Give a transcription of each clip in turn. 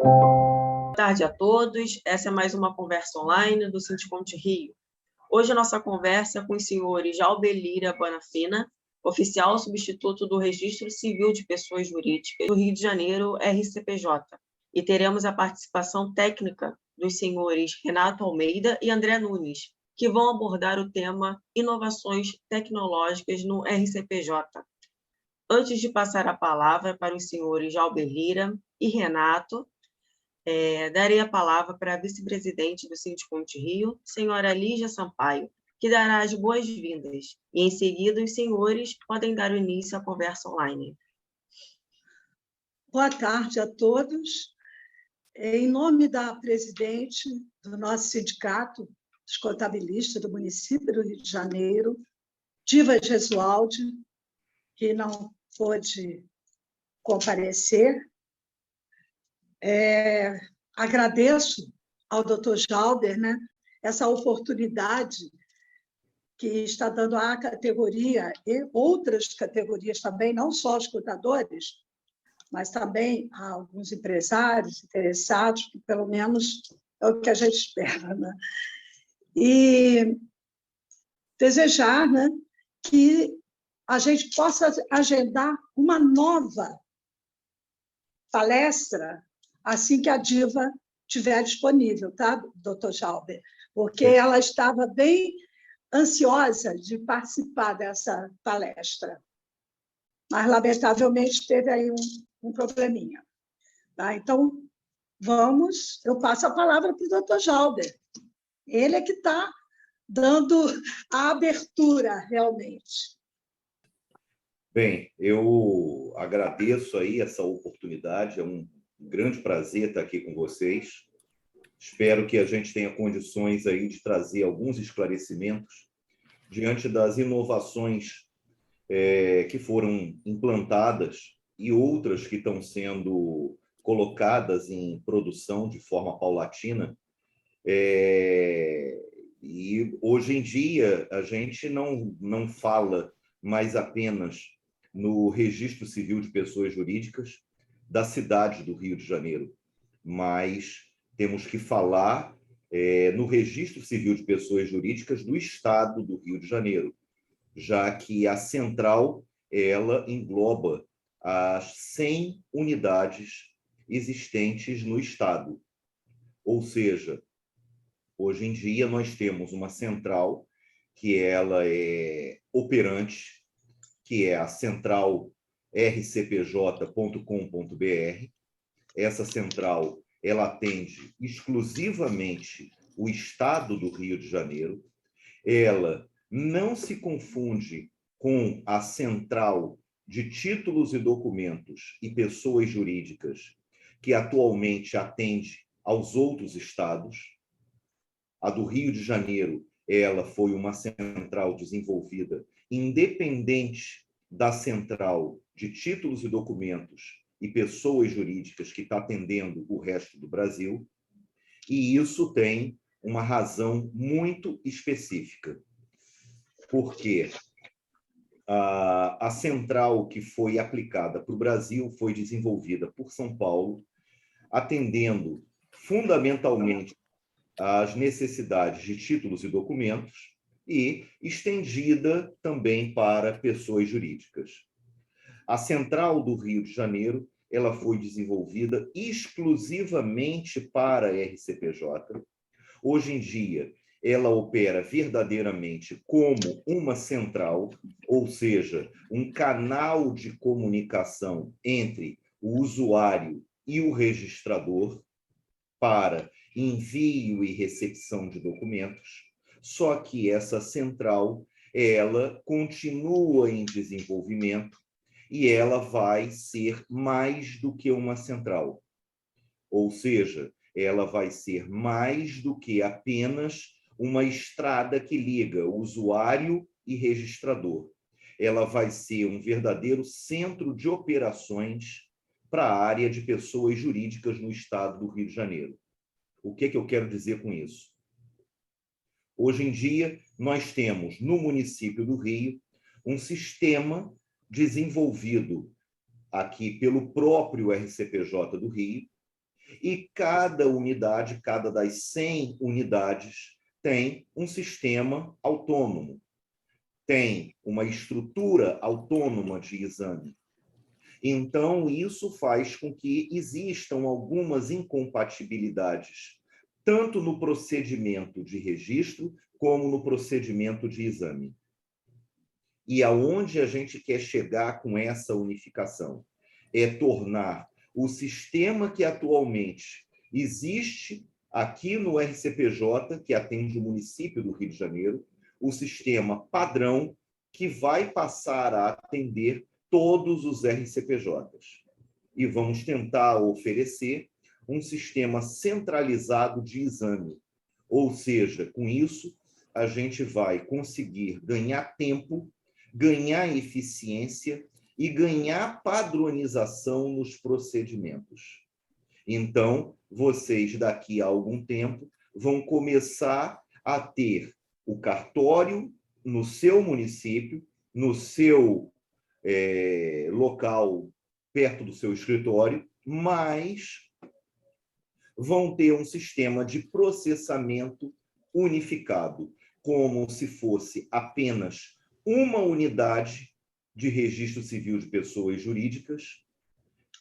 Boa tarde a todos. Essa é mais uma conversa online do Sindiconte Rio. Hoje a nossa conversa é com os senhores Jalber Lira Bonafina, oficial substituto do Registro Civil de Pessoas Jurídicas do Rio de Janeiro, RCPJ. E teremos a participação técnica dos senhores Renato Almeida e André Nunes, que vão abordar o tema Inovações Tecnológicas no RCPJ. Antes de passar a palavra para os senhores Jalber Lira e Renato, darei a palavra para a vice-presidente do Sindiconte Rio, senhora Lígia Sampaio, que dará as boas-vindas. E, em seguida, os senhores podem dar início à conversa online. Boa tarde a todos. Em nome da presidente do nosso sindicato, dos contabilistas do município do Rio de Janeiro, Diva Gesualdi, que não pôde comparecer, agradeço ao doutor Jalber, essa oportunidade que está dando à categoria e outras categorias também, não só os contadores, mas também a alguns empresários interessados, que pelo menos é o que a gente espera. E desejar que a gente possa agendar uma nova palestra assim que a Diva estiver disponível, tá, doutor Jalber? Porque ela estava bem ansiosa de participar dessa palestra, mas, lamentavelmente, teve aí um probleminha. Tá? Então, eu passo a palavra para o doutor Jalber. Ele é que está dando a abertura, realmente. Bem, eu agradeço aí essa oportunidade, é um grande prazer estar aqui com vocês. Espero que a gente tenha condições aí de trazer alguns esclarecimentos diante das inovações que foram implantadas e outras que estão sendo colocadas em produção de forma paulatina. E hoje em dia a gente não fala mais apenas no Registro Civil de Pessoas Jurídicas da cidade do Rio de Janeiro, mas temos que falar no Registro Civil de Pessoas Jurídicas do Estado do Rio de Janeiro, já que a central ela engloba as 100 unidades existentes no Estado. Ou seja, hoje em dia nós temos uma central que ela é operante, que é a central rcpj.com.br. Essa central ela atende exclusivamente o Estado do Rio de Janeiro. Ela não se confunde com a central de títulos e documentos e pessoas jurídicas que atualmente atende aos outros estados. A do Rio de Janeiro, ela foi uma central desenvolvida independente da central de títulos e documentos e pessoas jurídicas que está atendendo o resto do Brasil. E isso tem uma razão muito específica, porque a central que foi aplicada para o Brasil foi desenvolvida por São Paulo, atendendo fundamentalmente às necessidades de títulos e documentos e estendida também para pessoas jurídicas. A central do Rio de Janeiro ela foi desenvolvida exclusivamente para a RCPJ. Hoje em dia, ela opera verdadeiramente como uma central, ou seja, um canal de comunicação entre o usuário e o registrador para envio e recepção de documentos. Só que essa central, ela continua em desenvolvimento e ela vai ser mais do que uma central. Ou seja, ela vai ser mais do que apenas uma estrada que liga usuário e registrador. Ela vai ser um verdadeiro centro de operações para a área de pessoas jurídicas no estado do Rio de Janeiro. O que eu quero dizer com isso? Hoje em dia, nós temos no município do Rio um sistema desenvolvido aqui pelo próprio RCPJ do Rio, E cada unidade, cada das 100 unidades, tem um sistema autônomo, tem uma estrutura autônoma de exame. Então, isso faz com que existam algumas incompatibilidades, tanto no procedimento de registro, como no procedimento de exame. E aonde a gente quer chegar com essa unificação? É tornar o sistema que atualmente existe aqui no RCPJ, que atende o município do Rio de Janeiro, o sistema padrão que vai passar a atender todos os RCPJs. E vamos tentar oferecer um sistema centralizado de exame. Ou seja, com isso, a gente vai conseguir ganhar tempo, ganhar eficiência e ganhar padronização nos procedimentos. Então, vocês, daqui a algum tempo, vão começar a ter o cartório no seu município, no seu local perto do seu escritório, mas vão ter um sistema de processamento unificado, como se fosse apenas uma unidade de registro civil de pessoas jurídicas,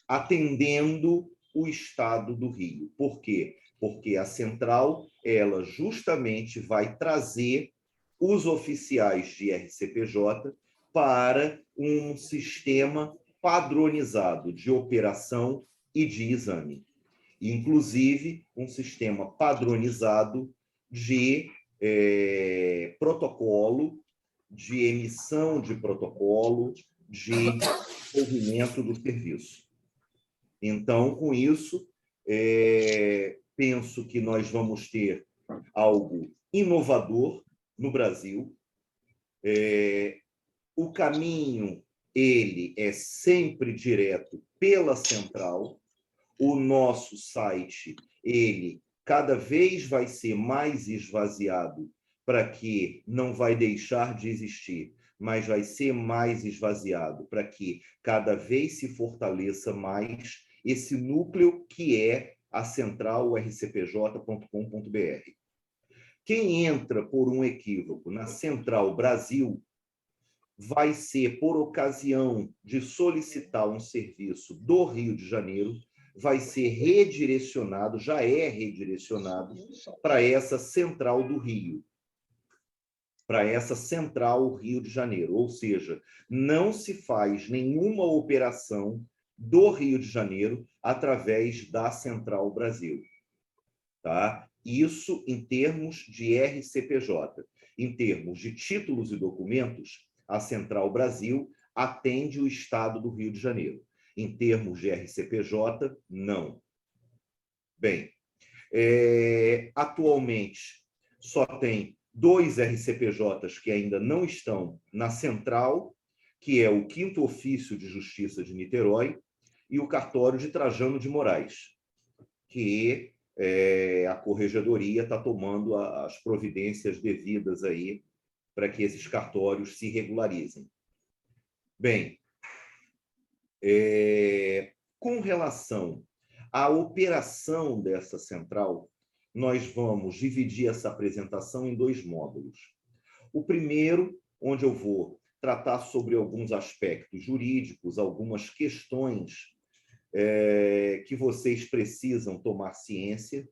atendendo o Estado do Rio. Por quê? Porque a central, ela justamente vai trazer os oficiais de RCPJ para um sistema padronizado de operação e de exame. Inclusive, um sistema padronizado de protocolo, de emissão de protocolo, de desenvolvimento do serviço. Então, com isso, penso que nós vamos ter algo inovador no Brasil. O caminho, ele é sempre direto pela central. O nosso site, ele cada vez vai ser mais esvaziado, para que não vai deixar de existir, mas vai ser mais esvaziado, para que cada vez se fortaleça mais esse núcleo que é a central rcpj.com.br. Quem entra por um equívoco na Central Brasil vai ser, por ocasião de solicitar um serviço do Rio de Janeiro, vai ser redirecionado, já é redirecionado para essa Central do Rio, para essa Central Rio de Janeiro. Ou seja, não se faz nenhuma operação do Rio de Janeiro através da Central Brasil. Tá? Isso em termos de RCPJ. Em termos de títulos e documentos, a Central Brasil atende o Estado do Rio de Janeiro. Em termos de RCPJ, não. Bem, atualmente só tem 2 RCPJs que ainda não estão na Central, que é o 5º Ofício de Justiça de Niterói e o Cartório de Trajano de Moraes, que a Corregedoria está tomando as providências devidas aí para que esses cartórios se regularizem. Bem, com relação à operação dessa central, nós vamos dividir essa apresentação em 2 módulos. O primeiro, onde eu vou tratar sobre alguns aspectos jurídicos, algumas questões que vocês precisam tomar ciência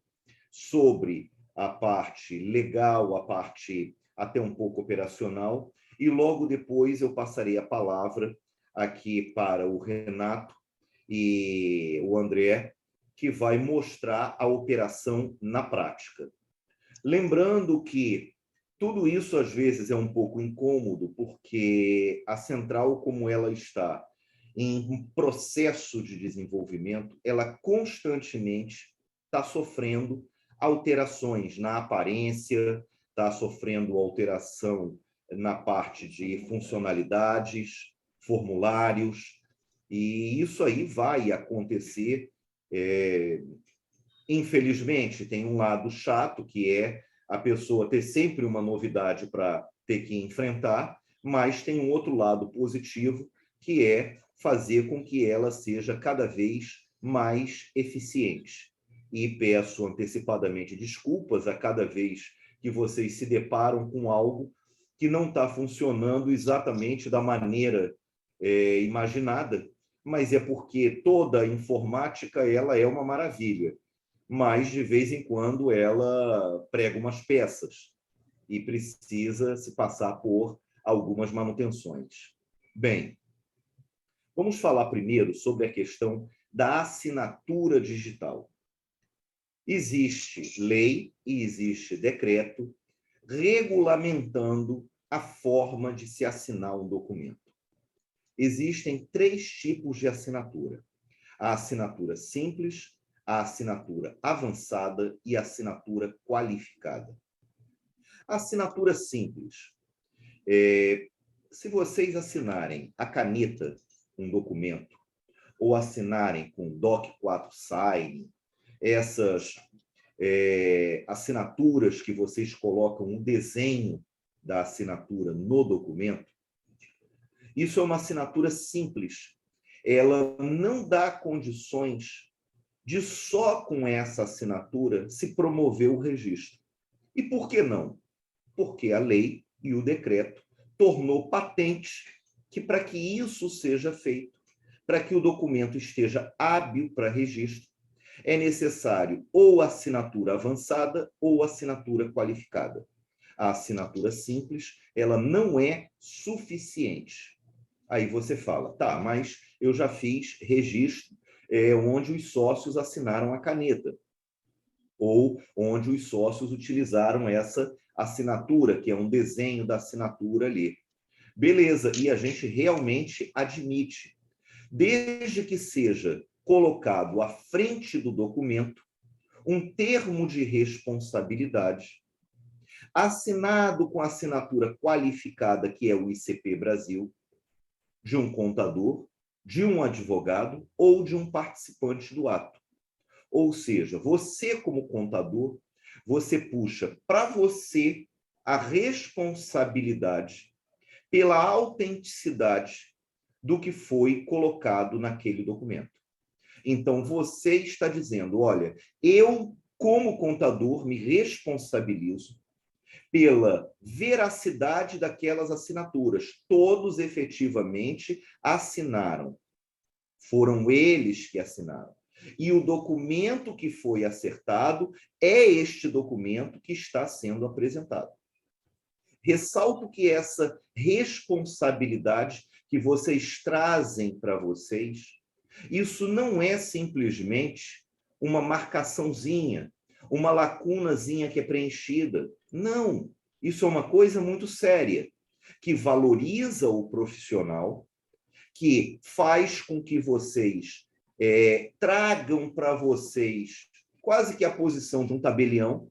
sobre a parte legal, a parte até um pouco operacional, e logo depois eu passarei a palavra aqui para o Renato e o André, que vai mostrar a operação na prática. Lembrando que tudo isso, às vezes, é um pouco incômodo, porque a central, como ela está em um processo de desenvolvimento, ela constantemente está sofrendo alterações na aparência, está sofrendo alteração na parte de funcionalidades, formulários, e isso aí vai acontecer. Infelizmente, tem um lado chato, que é a pessoa ter sempre uma novidade para ter que enfrentar, mas tem um outro lado positivo, que é fazer com que ela seja cada vez mais eficiente. e peço antecipadamente desculpas a cada vez que vocês se deparam com algo que não está funcionando exatamente da maneira imaginada, mas é porque toda a informática ela é uma maravilha, mas de vez em quando ela prega umas peças e precisa se passar por algumas manutenções. Bem, vamos falar primeiro sobre a questão da assinatura digital. Existe lei e existe decreto regulamentando a forma de se assinar um documento. Existem 3 tipos de assinatura: a assinatura simples, a assinatura avançada e a assinatura qualificada. A assinatura simples. Se vocês assinarem a caneta um documento, ou assinarem com Doc 4 Sign, essas assinaturas que vocês colocam um desenho da assinatura no documento, isso é uma assinatura simples. Ela não dá condições de só com essa assinatura se promover o registro. E por que não? Porque a lei e o decreto tornou patente que para que isso seja feito, para que o documento esteja hábil para registro, é necessário ou assinatura avançada ou assinatura qualificada. A assinatura simples, ela não é suficiente. Aí você fala, tá, mas eu já fiz registro onde os sócios assinaram a caneta, ou onde os sócios utilizaram essa assinatura, que é um desenho da assinatura ali. Beleza, e a gente realmente admite, desde que seja colocado à frente do documento um termo de responsabilidade, assinado com assinatura qualificada, que é o ICP Brasil, de um contador, de um advogado ou de um participante do ato. Ou seja, você como contador, você puxa para você a responsabilidade pela autenticidade do que foi colocado naquele documento. Então, você está dizendo, olha, eu, como contador, me responsabilizo pela veracidade daquelas assinaturas. Todos efetivamente assinaram. Foram eles que assinaram. E o documento que foi acertado é este documento que está sendo apresentado. Ressalto que essa responsabilidade que vocês trazem para vocês, isso não é simplesmente uma marcaçãozinha, uma lacunazinha que é preenchida. Não, isso é uma coisa muito séria, que valoriza o profissional, que faz com que vocês tragam para vocês quase que a posição de um tabelião,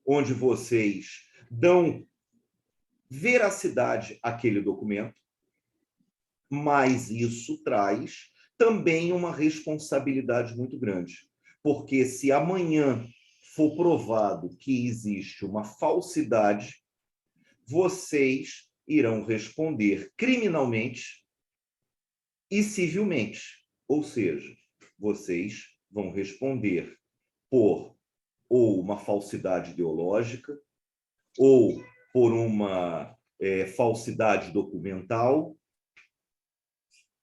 onde vocês dão veracidade àquele documento, mas isso traz também uma responsabilidade muito grande, porque se amanhã for provado que existe uma falsidade, vocês irão responder criminalmente e civilmente. Ou seja, vocês vão responder por ou uma falsidade ideológica, ou por uma falsidade documental,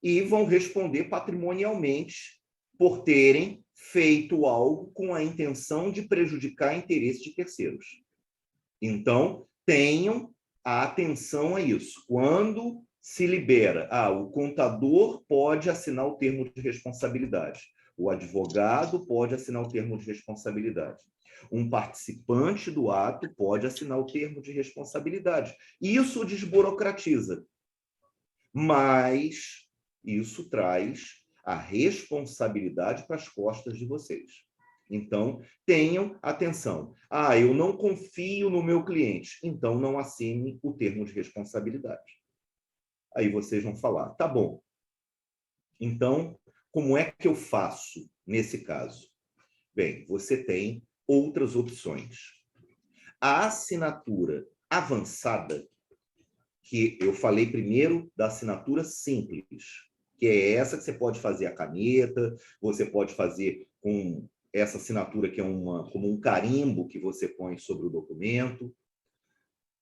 e vão responder patrimonialmente por terem feito algo com a intenção de prejudicar interesse de terceiros. Então, tenham atenção a isso. Quando se libera, o contador pode assinar o termo de responsabilidade, o advogado pode assinar o termo de responsabilidade, um participante do ato pode assinar o termo de responsabilidade. Isso desburocratiza, mas isso traz a responsabilidade para as costas de vocês. Então, tenham atenção. Eu não confio no meu cliente, então não assine o termo de responsabilidade. Aí vocês vão falar, tá bom. Então, como é que eu faço nesse caso? Bem, você tem outras opções. A assinatura avançada, que eu falei primeiro da assinatura simples, que é essa que você pode fazer a caneta, você pode fazer com essa assinatura que é como um carimbo que você põe sobre o documento,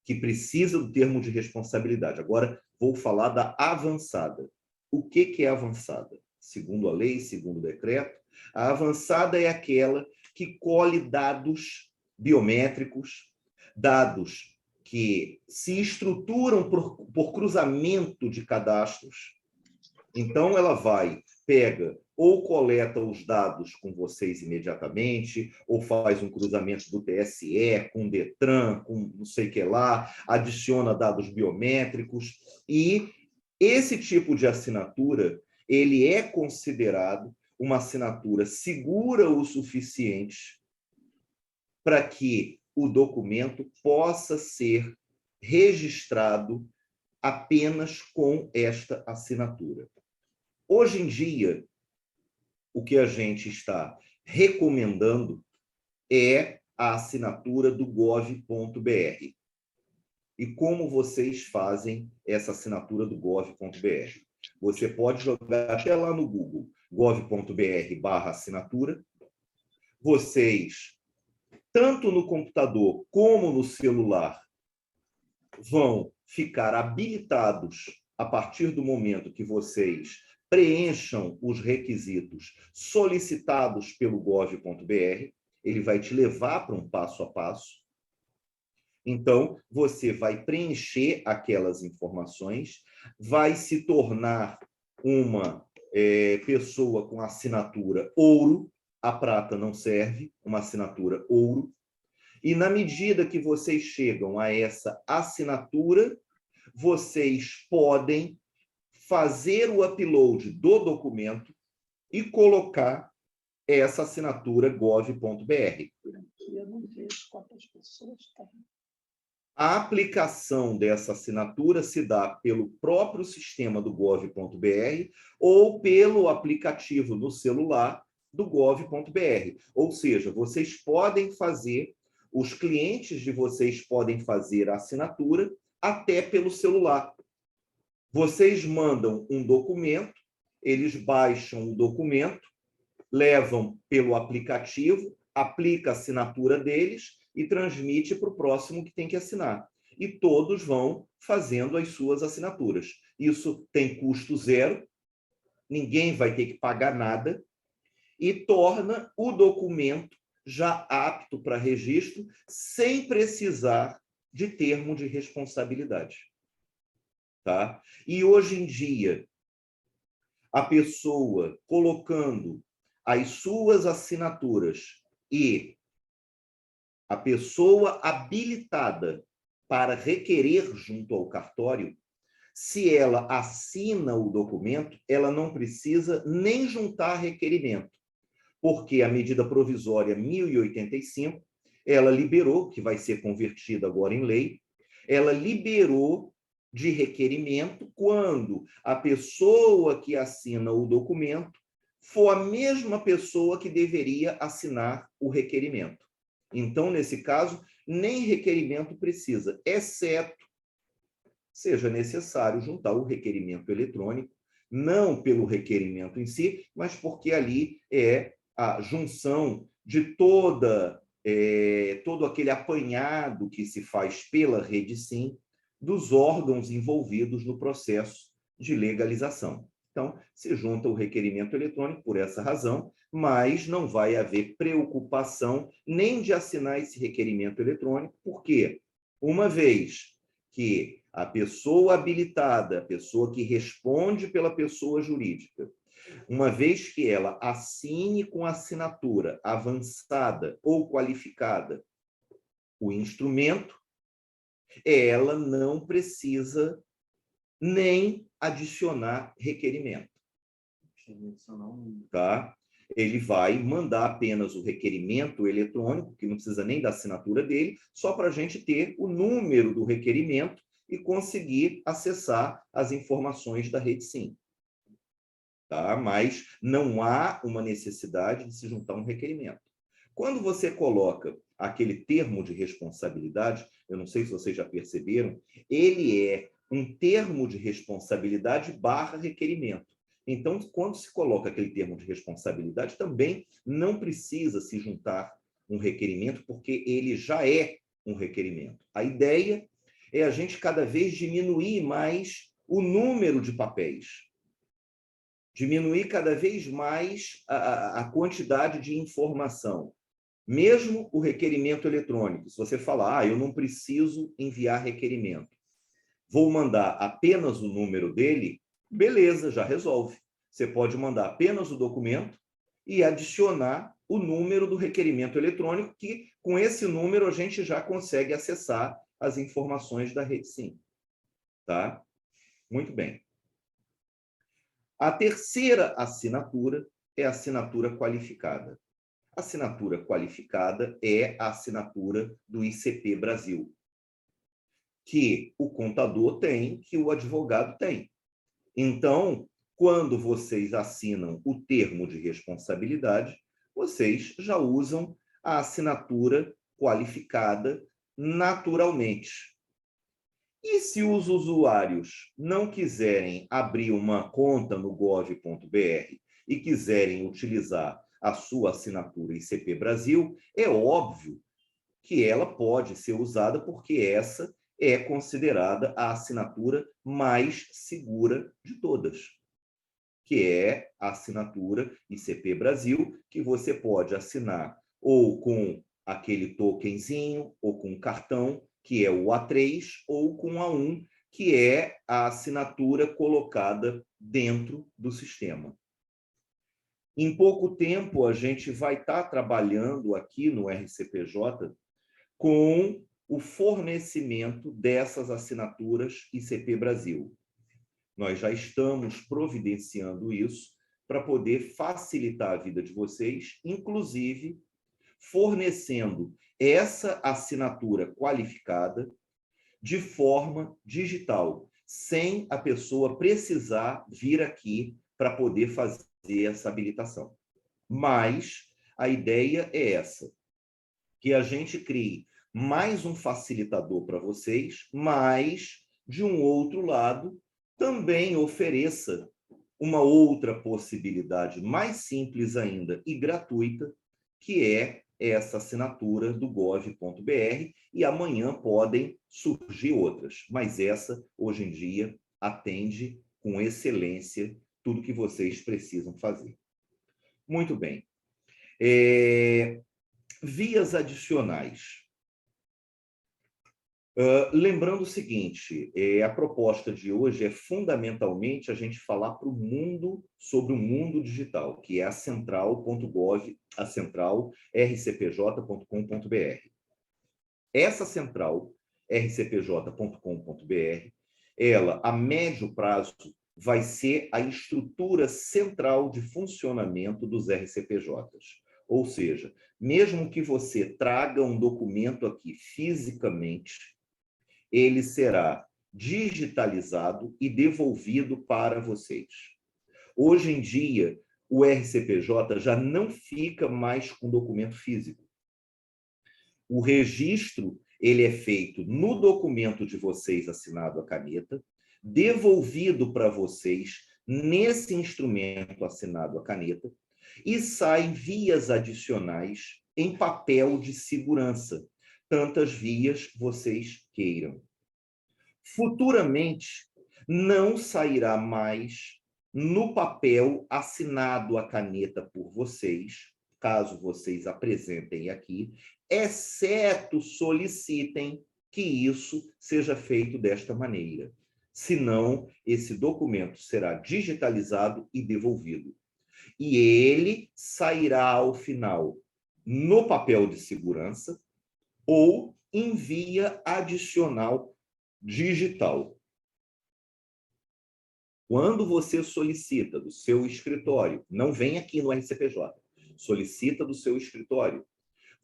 que precisa do termo de responsabilidade. Agora, vou falar da avançada. O que é avançada? Segundo a lei, segundo o decreto, a avançada é aquela que colhe dados biométricos, dados que se estruturam por cruzamento de cadastros. Então, ela pega ou coleta os dados com vocês imediatamente, ou faz um cruzamento do TSE com o Detran, com não sei o que lá, adiciona dados biométricos, e esse tipo de assinatura, ele é considerado uma assinatura segura o suficiente para que o documento possa ser registrado apenas com esta assinatura. Hoje em dia, o que a gente está recomendando é a assinatura do gov.br. E como vocês fazem essa assinatura do gov.br? Você pode jogar até lá no Google, gov.br/assinatura. Vocês, tanto no computador como no celular, vão ficar habilitados a partir do momento que vocês preencham os requisitos solicitados pelo gov.br. Ele vai te levar para um passo a passo. Então, você vai preencher aquelas informações, vai se tornar uma pessoa com assinatura ouro. A prata não serve, uma assinatura ouro. E na medida que vocês chegam a essa assinatura, vocês podem fazer o upload do documento e colocar essa assinatura gov.br. Eu não vejo quantas pessoas têm. A aplicação dessa assinatura se dá pelo próprio sistema do gov.br ou pelo aplicativo no celular do gov.br. Ou seja, vocês podem fazer, os clientes de vocês podem fazer a assinatura até pelo celular. Vocês mandam um documento, eles baixam o documento, levam pelo aplicativo, aplica a assinatura deles e transmite para o próximo que tem que assinar. E todos vão fazendo as suas assinaturas. Isso tem custo zero, ninguém vai ter que pagar nada e torna o documento já apto para registro, sem precisar de termo de responsabilidade. Tá? E hoje em dia, a pessoa colocando as suas assinaturas e a pessoa habilitada para requerer junto ao cartório, se ela assina o documento, ela não precisa nem juntar requerimento, porque a medida provisória 1085, ela liberou, que vai ser convertida agora em lei, ela liberou de requerimento quando a pessoa que assina o documento for a mesma pessoa que deveria assinar o requerimento. Então, nesse caso, nem requerimento precisa, exceto seja necessário juntar o requerimento eletrônico, não pelo requerimento em si, mas porque ali é a junção de todo aquele apanhado que se faz pela RedeSim dos órgãos envolvidos no processo de legalização. Então, se junta o requerimento eletrônico por essa razão, mas não vai haver preocupação nem de assinar esse requerimento eletrônico, porque, uma vez que a pessoa habilitada, a pessoa que responde pela pessoa jurídica, uma vez que ela assine com assinatura avançada ou qualificada o instrumento, ela não precisa nem adicionar requerimento. Tá? Ele vai mandar apenas o requerimento eletrônico, que não precisa nem da assinatura dele, só para a gente ter o número do requerimento e conseguir acessar as informações da RedeSim. Tá? Mas não há uma necessidade de se juntar um requerimento. Quando você coloca aquele termo de responsabilidade, eu não sei se vocês já perceberam, ele é um termo de responsabilidade / requerimento. Então, quando se coloca aquele termo de responsabilidade, também não precisa se juntar um requerimento, porque ele já é um requerimento. A ideia é a gente cada vez diminuir mais o número de papéis, diminuir cada vez mais a quantidade de informação. Mesmo o requerimento eletrônico, se você falar, eu não preciso enviar requerimento, vou mandar apenas o número dele, beleza, já resolve. Você pode mandar apenas o documento e adicionar o número do requerimento eletrônico, que com esse número a gente já consegue acessar as informações da RedeSim. Tá? Muito bem. A terceira assinatura é a assinatura qualificada. A assinatura qualificada é a assinatura do ICP Brasil, que o contador tem, que o advogado tem. Então, quando vocês assinam o termo de responsabilidade, vocês já usam a assinatura qualificada naturalmente. E se os usuários não quiserem abrir uma conta no gov.br e quiserem utilizar a sua assinatura ICP Brasil, é óbvio que ela pode ser usada porque essa é considerada a assinatura mais segura de todas, que é a assinatura ICP Brasil, que você pode assinar ou com aquele tokenzinho, ou com cartão, que é o A3, ou com A1, que é a assinatura colocada dentro do sistema. Em pouco tempo, a gente vai estar trabalhando aqui no RCPJ com o fornecimento dessas assinaturas ICP Brasil. Nós já estamos providenciando isso para poder facilitar a vida de vocês, inclusive fornecendo essa assinatura qualificada de forma digital, sem a pessoa precisar vir aqui para poder fazer essa habilitação. Mas a ideia é essa, que a gente crie mais um facilitador para vocês, mas, de um outro lado, também ofereça uma outra possibilidade mais simples ainda e gratuita, que é essa assinatura do gov.br, e amanhã podem surgir outras, mas essa, hoje em dia, atende com excelência tudo que vocês precisam fazer. Muito bem. Vias adicionais. Lembrando o seguinte, a proposta de hoje é fundamentalmente a gente falar para o mundo, sobre o mundo digital, que é a central.gov, a central rcpj.com.br. Essa central, rcpj.com.br, ela, a médio prazo, vai ser a estrutura central de funcionamento dos RCPJs. Ou seja, mesmo que você traga um documento aqui fisicamente, ele será digitalizado e devolvido para vocês. Hoje em dia, o RCPJ já não fica mais com documento físico. O registro, ele é feito no documento de vocês assinado a caneta, devolvido para vocês nesse instrumento assinado a caneta, e saem vias adicionais em papel de segurança, tantas vias vocês queiram. Futuramente, não sairá mais no papel assinado a caneta por vocês, caso vocês apresentem aqui, exceto solicitem que isso seja feito desta maneira. Senão, esse documento será digitalizado e devolvido. E ele sairá ao final no papel de segurança ou em via adicional digital. Quando você solicita do seu escritório, não vem aqui no RCPJ, solicita do seu escritório,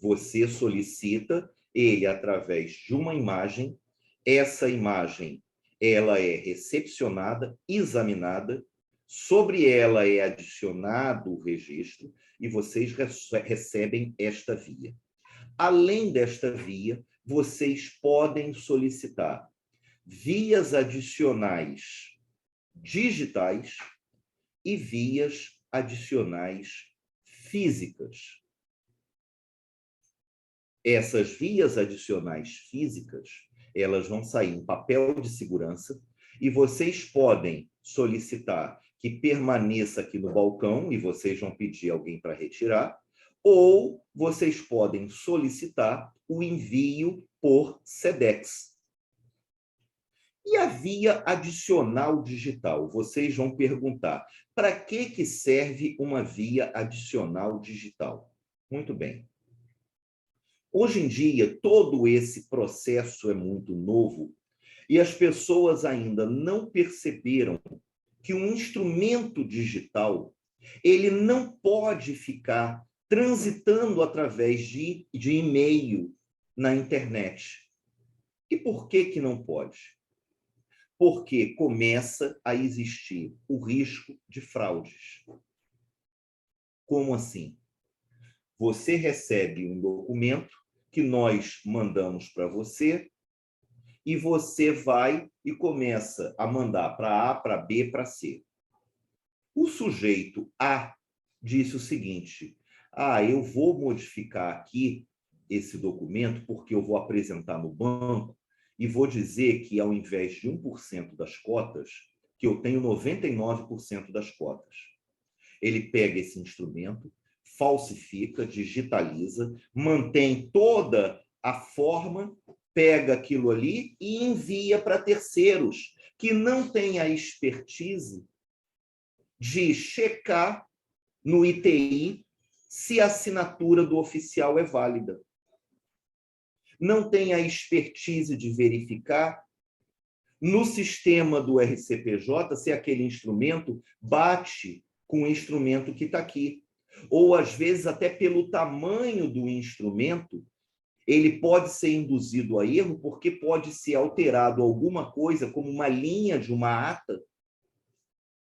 você solicita ele através de uma imagem, essa imagem ela é recepcionada, examinada, sobre ela é adicionado o registro e vocês recebem esta via. Além desta via, vocês podem solicitar vias adicionais digitais e vias adicionais físicas. Essas vias adicionais físicas, elas vão sair em papel de segurança e vocês podem solicitar que permaneça aqui no balcão e vocês vão pedir alguém para retirar, ou vocês podem solicitar o envio por SEDEX. E a via adicional digital? Vocês vão perguntar, para que serve uma via adicional digital? Muito bem. Hoje em dia, todo esse processo é muito novo e as pessoas ainda não perceberam que um instrumento digital ele não pode ficar transitando através de e-mail na internet. E por que não pode? Porque começa a existir o risco de fraudes. Como assim? Você recebe um documento que nós mandamos para você e você vai e começa a mandar para A, para B, para C. O sujeito A disse o seguinte: eu vou modificar aqui esse documento porque eu vou apresentar no banco e vou dizer que, ao invés de 1% das cotas, que eu tenho 99% das cotas. Ele pega esse instrumento, falsifica, digitaliza, mantém toda a forma, pega aquilo ali e envia para terceiros que não têm a expertise de checar no ITI se a assinatura do oficial é válida. Não tem a expertise de verificar no sistema do RCPJ se aquele instrumento bate com o instrumento que está aqui. Ou, às vezes, até pelo tamanho do instrumento, ele pode ser induzido a erro porque pode ser alterado alguma coisa, como uma linha de uma ata,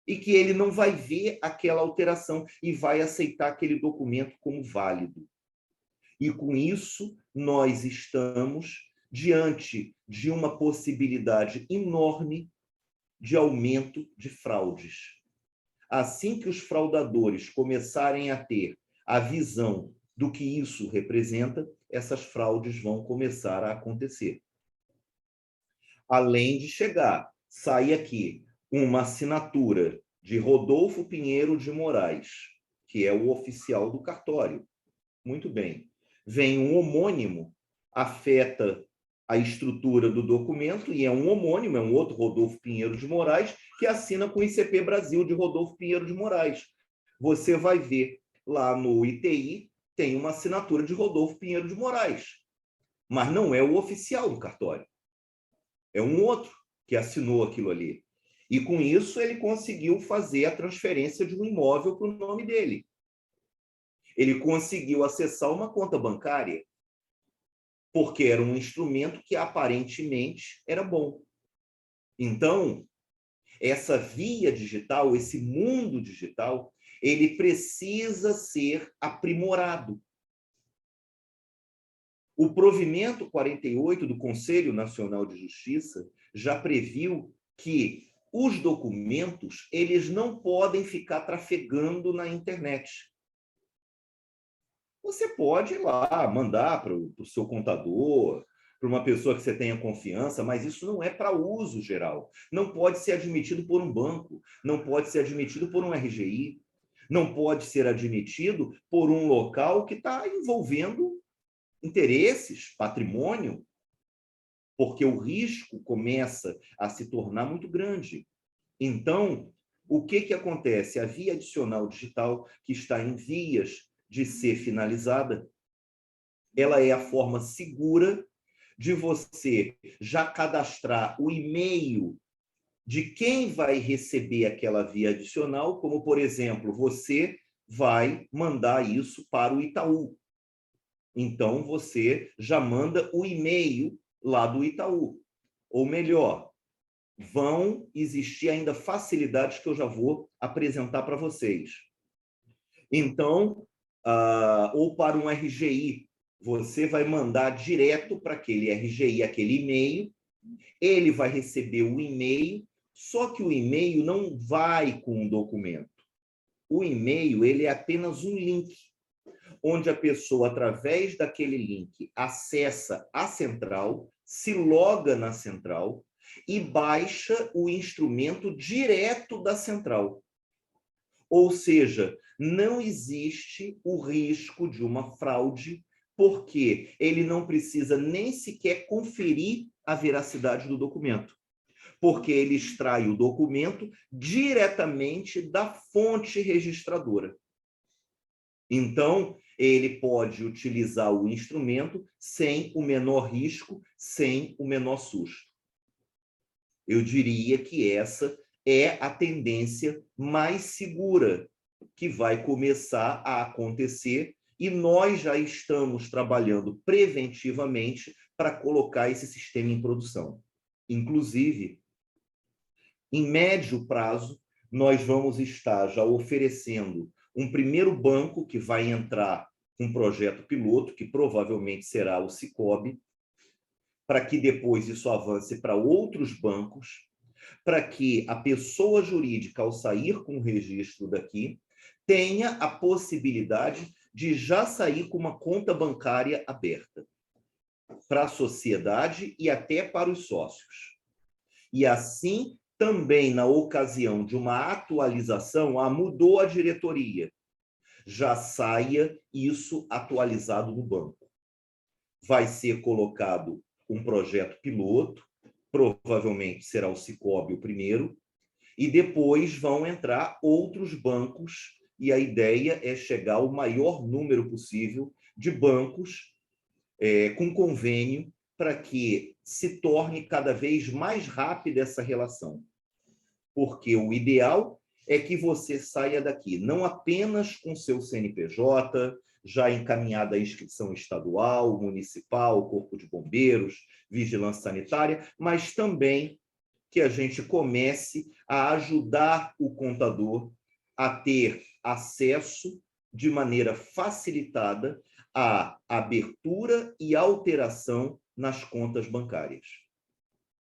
e que ele não vai ver aquela alteração e vai aceitar aquele documento como válido. E, com isso, nós estamos diante de uma possibilidade enorme de aumento de fraudes. Assim que os fraudadores começarem a ter a visão do que isso representa, essas fraudes vão começar a acontecer. Além de sair aqui uma assinatura de Rodolfo Pinheiro de Moraes, que é o oficial do cartório. Muito bem. Vem um homônimo, afeta a estrutura do documento, e é um homônimo, é um outro Rodolfo Pinheiro de Moraes, que assina com o ICP Brasil de Rodolfo Pinheiro de Moraes. Você vai ver lá no ITI, tem uma assinatura de Rodolfo Pinheiro de Moraes, mas não é o oficial do cartório. É um outro que assinou aquilo ali. E, com isso, ele conseguiu fazer a transferência de um imóvel para o nome dele. Ele conseguiu acessar uma conta bancária, porque era um instrumento que aparentemente era bom. Então, essa via digital, esse mundo digital, ele precisa ser aprimorado. O provimento 48 do Conselho Nacional de Justiça já previu que os documentos eles não podem ficar trafegando na internet. Você pode ir lá, mandar para o seu contador, para uma pessoa que você tenha confiança, mas isso não é para uso geral. Não pode ser admitido por um banco, não pode ser admitido por um RGI, não pode ser admitido por um local que está envolvendo interesses, patrimônio, porque o risco começa a se tornar muito grande. Então, o que acontece? A via adicional digital, que está em vias de ser finalizada, ela é a forma segura de você já cadastrar o e-mail de quem vai receber aquela via adicional, como, por exemplo, você vai mandar isso para o Itaú. Então, você já manda o e-mail lá do Itaú. Ou melhor, vão existir ainda facilidades que eu já vou apresentar para vocês. Então, ou para um RGI, você vai mandar direto para aquele RGI, aquele e-mail, ele vai receber o e-mail, só que o e-mail não vai com o documento. O e-mail ele é apenas um link, onde a pessoa, através daquele link, acessa a central, se loga na central e baixa o instrumento direto da central. Ou seja, não existe o risco de uma fraude, porque ele não precisa nem sequer conferir a veracidade do documento, porque ele extrai o documento diretamente da fonte registradora. Então, ele pode utilizar o instrumento sem o menor risco, sem o menor susto. Eu diria que essa é a tendência mais segura que vai começar a acontecer e nós já estamos trabalhando preventivamente para colocar esse sistema em produção. Inclusive, em médio prazo, nós vamos estar já oferecendo um primeiro banco que vai entrar com um projeto piloto, que provavelmente será o Sicoob, para que depois isso avance para outros bancos, para que a pessoa jurídica, ao sair com o registro daqui, tenha a possibilidade de já sair com uma conta bancária aberta para a sociedade e até para os sócios. E assim, também na ocasião de uma atualização, mudou a diretoria, já saia isso atualizado no banco. Vai ser colocado um projeto piloto, provavelmente será o Sicoob o primeiro, e depois vão entrar outros bancos, e a ideia é chegar ao maior número possível de bancos com convênio para que se torne cada vez mais rápida essa relação. Porque o ideal é que você saia daqui não apenas com seu CNPJ, já encaminhada à inscrição estadual, municipal, Corpo de Bombeiros, Vigilância Sanitária, mas também que a gente comece a ajudar o contador a ter acesso de maneira facilitada à abertura e alteração nas contas bancárias.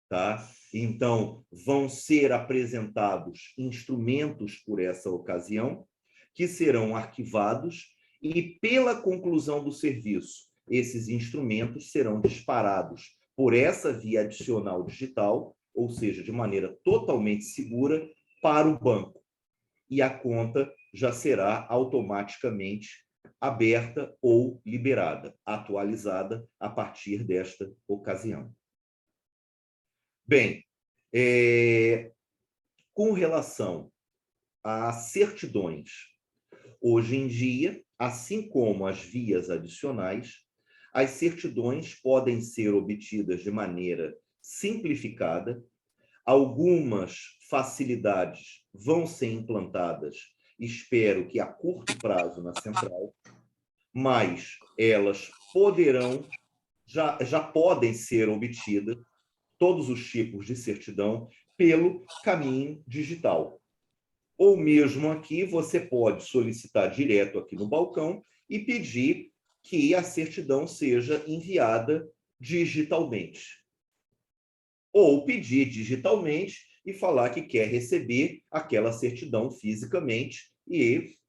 Tá? Então, vão ser apresentados instrumentos por essa ocasião, que serão arquivados, e pela conclusão do serviço, esses instrumentos serão disparados por essa via adicional digital, ou seja, de maneira totalmente segura, para o banco. E a conta já será automaticamente aberta ou liberada, atualizada a partir desta ocasião. Bem, com relação às certidões, hoje em dia, assim como as vias adicionais, as certidões podem ser obtidas de maneira simplificada, algumas facilidades vão ser implantadas, espero que a curto prazo na central, mas elas poderão, já podem ser obtidas, todos os tipos de certidão, pelo caminho digital. Ou mesmo aqui, você pode solicitar direto aqui no balcão e pedir que a certidão seja enviada digitalmente. Ou pedir digitalmente e falar que quer receber aquela certidão fisicamente,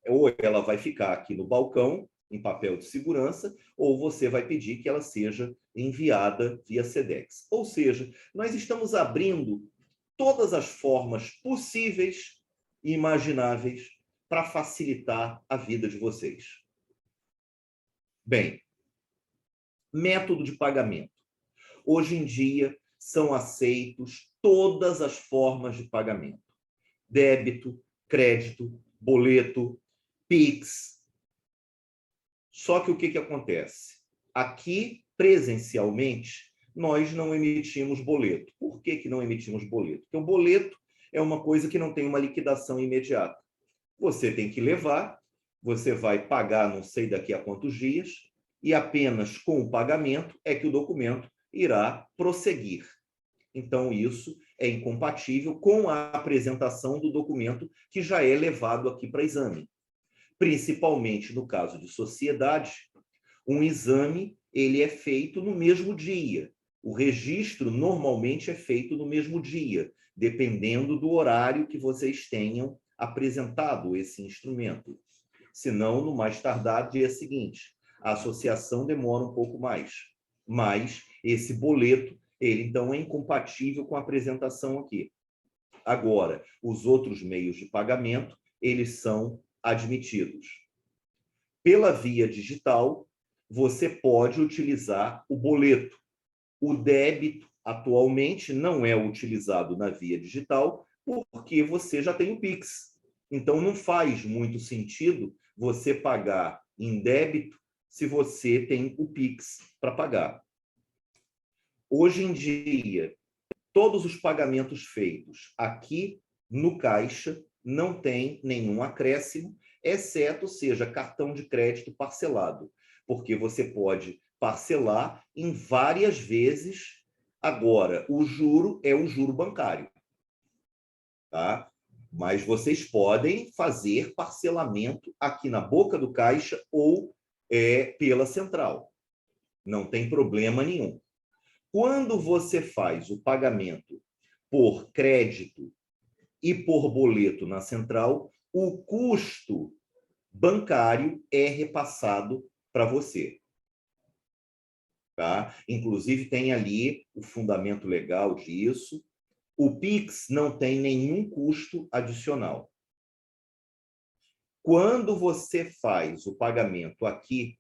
ou ela vai ficar aqui no balcão, em papel de segurança, ou você vai pedir que ela seja enviada via Sedex. Ou seja, nós estamos abrindo todas as formas possíveis e imagináveis para facilitar a vida de vocês. Bem, método de pagamento. Hoje em dia, são aceitos todas as formas de pagamento. Débito, crédito, boleto, Pix. Só que o que acontece? Aqui, presencialmente, nós não emitimos boleto. Por que não emitimos boleto? Porque o boleto é uma coisa que não tem uma liquidação imediata. Você tem que levar, você vai pagar não sei daqui a quantos dias, e apenas com o pagamento é que o documento irá prosseguir. Então, isso é incompatível com a apresentação do documento que já é levado aqui para exame. Principalmente no caso de sociedade, um exame ele é feito no mesmo dia. O registro normalmente é feito no mesmo dia, dependendo do horário que vocês tenham apresentado esse instrumento. Senão, no mais tardar dia seguinte, a associação demora um pouco mais. Mas esse boleto, ele então é incompatível com a apresentação aqui. Agora, os outros meios de pagamento, eles são admitidos. Pela via digital, você pode utilizar o boleto. O débito, atualmente, não é utilizado na via digital porque você já tem o Pix. Então, não faz muito sentido você pagar em débito se você tem o Pix para pagar. Hoje em dia, todos os pagamentos feitos aqui no Caixa não tem nenhum acréscimo, exceto seja cartão de crédito parcelado, porque você pode parcelar em várias vezes. Agora, o juro é o juro bancário, tá? Mas vocês podem fazer parcelamento aqui na boca do caixa ou pela central. Não tem problema nenhum. Quando você faz o pagamento por crédito e por boleto na central, o custo bancário é repassado para você. Tá? Inclusive, tem ali o fundamento legal disso. O Pix não tem nenhum custo adicional. Quando você faz o pagamento aqui,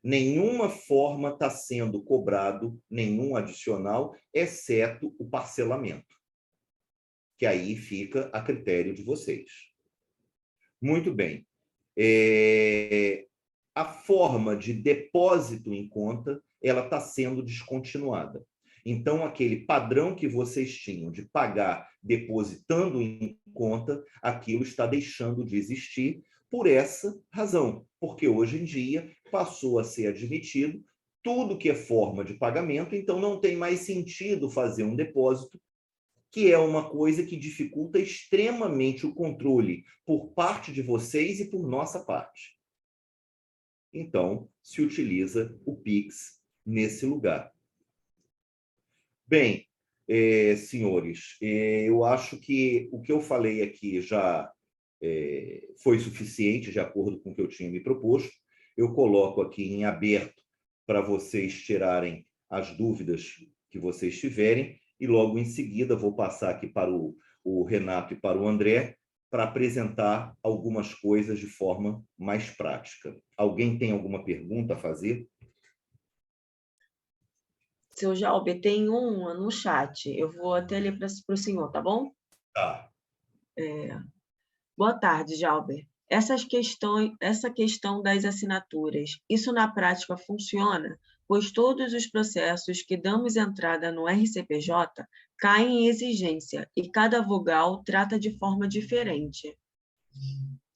nenhuma forma está sendo cobrado, nenhum adicional, exceto o parcelamento, que aí fica a critério de vocês. Muito bem. A forma de depósito em conta, ela está sendo descontinuada. Então, aquele padrão que vocês tinham de pagar depositando em conta, aquilo está deixando de existir por essa razão, porque hoje em dia passou a ser admitido tudo que é forma de pagamento, então não tem mais sentido fazer um depósito, que é uma coisa que dificulta extremamente o controle por parte de vocês e por nossa parte. Então, se utiliza o Pix nesse lugar. Bem, senhores, eu acho que o que eu falei aqui já foi suficiente, de acordo com o que eu tinha me proposto. Eu coloco aqui em aberto para vocês tirarem as dúvidas que vocês tiverem e logo em seguida vou passar aqui para o Renato e para o André para apresentar algumas coisas de forma mais prática. Alguém tem alguma pergunta a fazer? Seu Jalber, tem uma no chat. Eu vou até ler para o senhor, tá bom? Tá. Boa tarde, Jalber. Essa questão das assinaturas, isso na prática funciona? Pois todos os processos que damos entrada no RCPJ caem em exigência e cada vogal trata de forma diferente.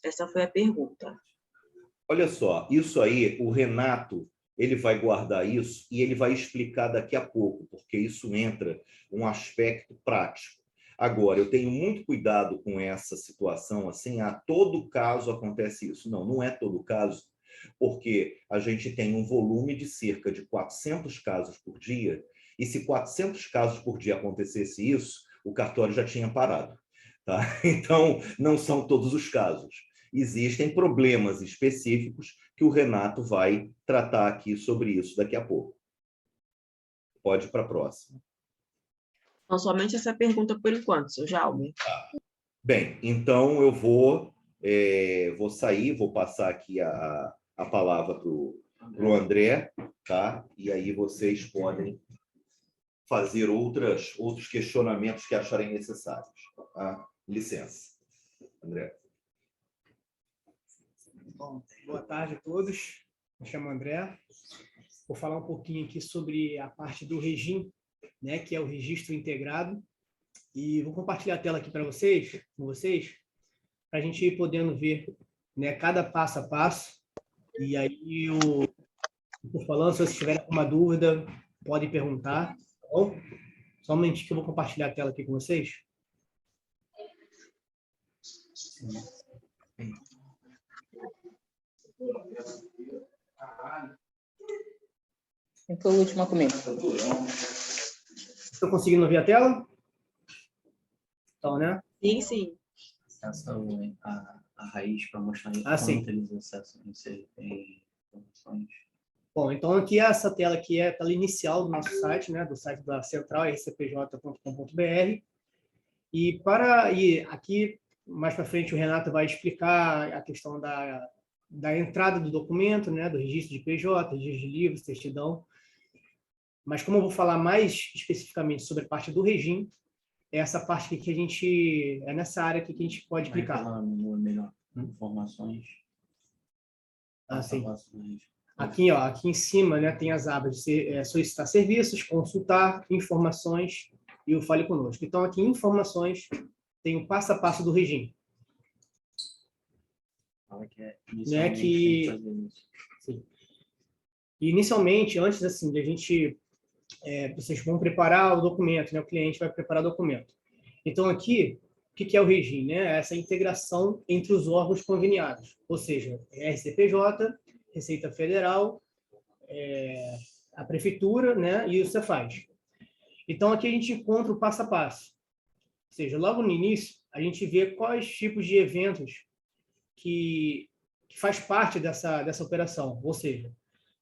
Essa foi a pergunta. Olha só, isso aí, o Renato, ele vai guardar isso e ele vai explicar daqui a pouco, porque isso entra um aspecto prático. Agora, eu tenho muito cuidado com essa situação, assim, a todo caso acontece isso. Não, não é todo caso, porque a gente tem um volume de cerca de 400 casos por dia, e se 400 casos por dia acontecesse isso, o cartório já tinha parado. Tá? Então, não são todos os casos. Existem problemas específicos que o Renato vai tratar aqui sobre isso daqui a pouco. Pode ir para a próxima. Então, somente essa pergunta por enquanto, seu Jalber. Bem, então eu vou sair, vou passar aqui a palavra para o André, tá? E aí vocês podem fazer outros questionamentos que acharem necessários. Tá? Licença. André. Bom, boa tarde a todos. Me chamo André. Vou falar um pouquinho aqui sobre a parte do REGIM, né, que é o Registro Integrado. E vou compartilhar a tela aqui para vocês, para a gente ir podendo ver, né, cada passo a passo. E aí, estou falando, se vocês tiverem alguma dúvida, podem perguntar. Tá bom? Só um momentinho que eu vou compartilhar a tela aqui com vocês. Quem foi o último a comer? Estão conseguindo ver a tela? Então, né? Sim, sim. a raiz para mostrar sim. como eles acessam informações. Bom, então aqui essa tela aqui é a tela inicial do nosso site, né, do site da Central, rcpj.com.br. E aqui, mais para frente, o Renato vai explicar a questão da entrada do documento, né, do registro de PJ, registro de livros, certidão. Mas como eu vou falar mais especificamente sobre a parte do regime, é essa parte aqui que a gente... É nessa área aqui que a gente pode clicar. Melhor, informações. Sim. Aqui, ó, aqui em cima, né, tem as abas de solicitar serviços, consultar, informações e o Fale Conosco. Então, aqui em informações, tem o passo a passo do regime. Fala que é Sim. E, inicialmente, antes assim, de a gente... vocês vão preparar o documento, né? O cliente vai preparar o documento. Então, aqui, o que é o regime? Né? Essa integração entre os órgãos conveniados, ou seja, RCPJ, Receita Federal, a Prefeitura, né? E o Cefaz. Então, aqui a gente encontra o passo a passo. Ou seja, logo no início, a gente vê quais tipos de eventos que faz parte dessa operação, ou seja,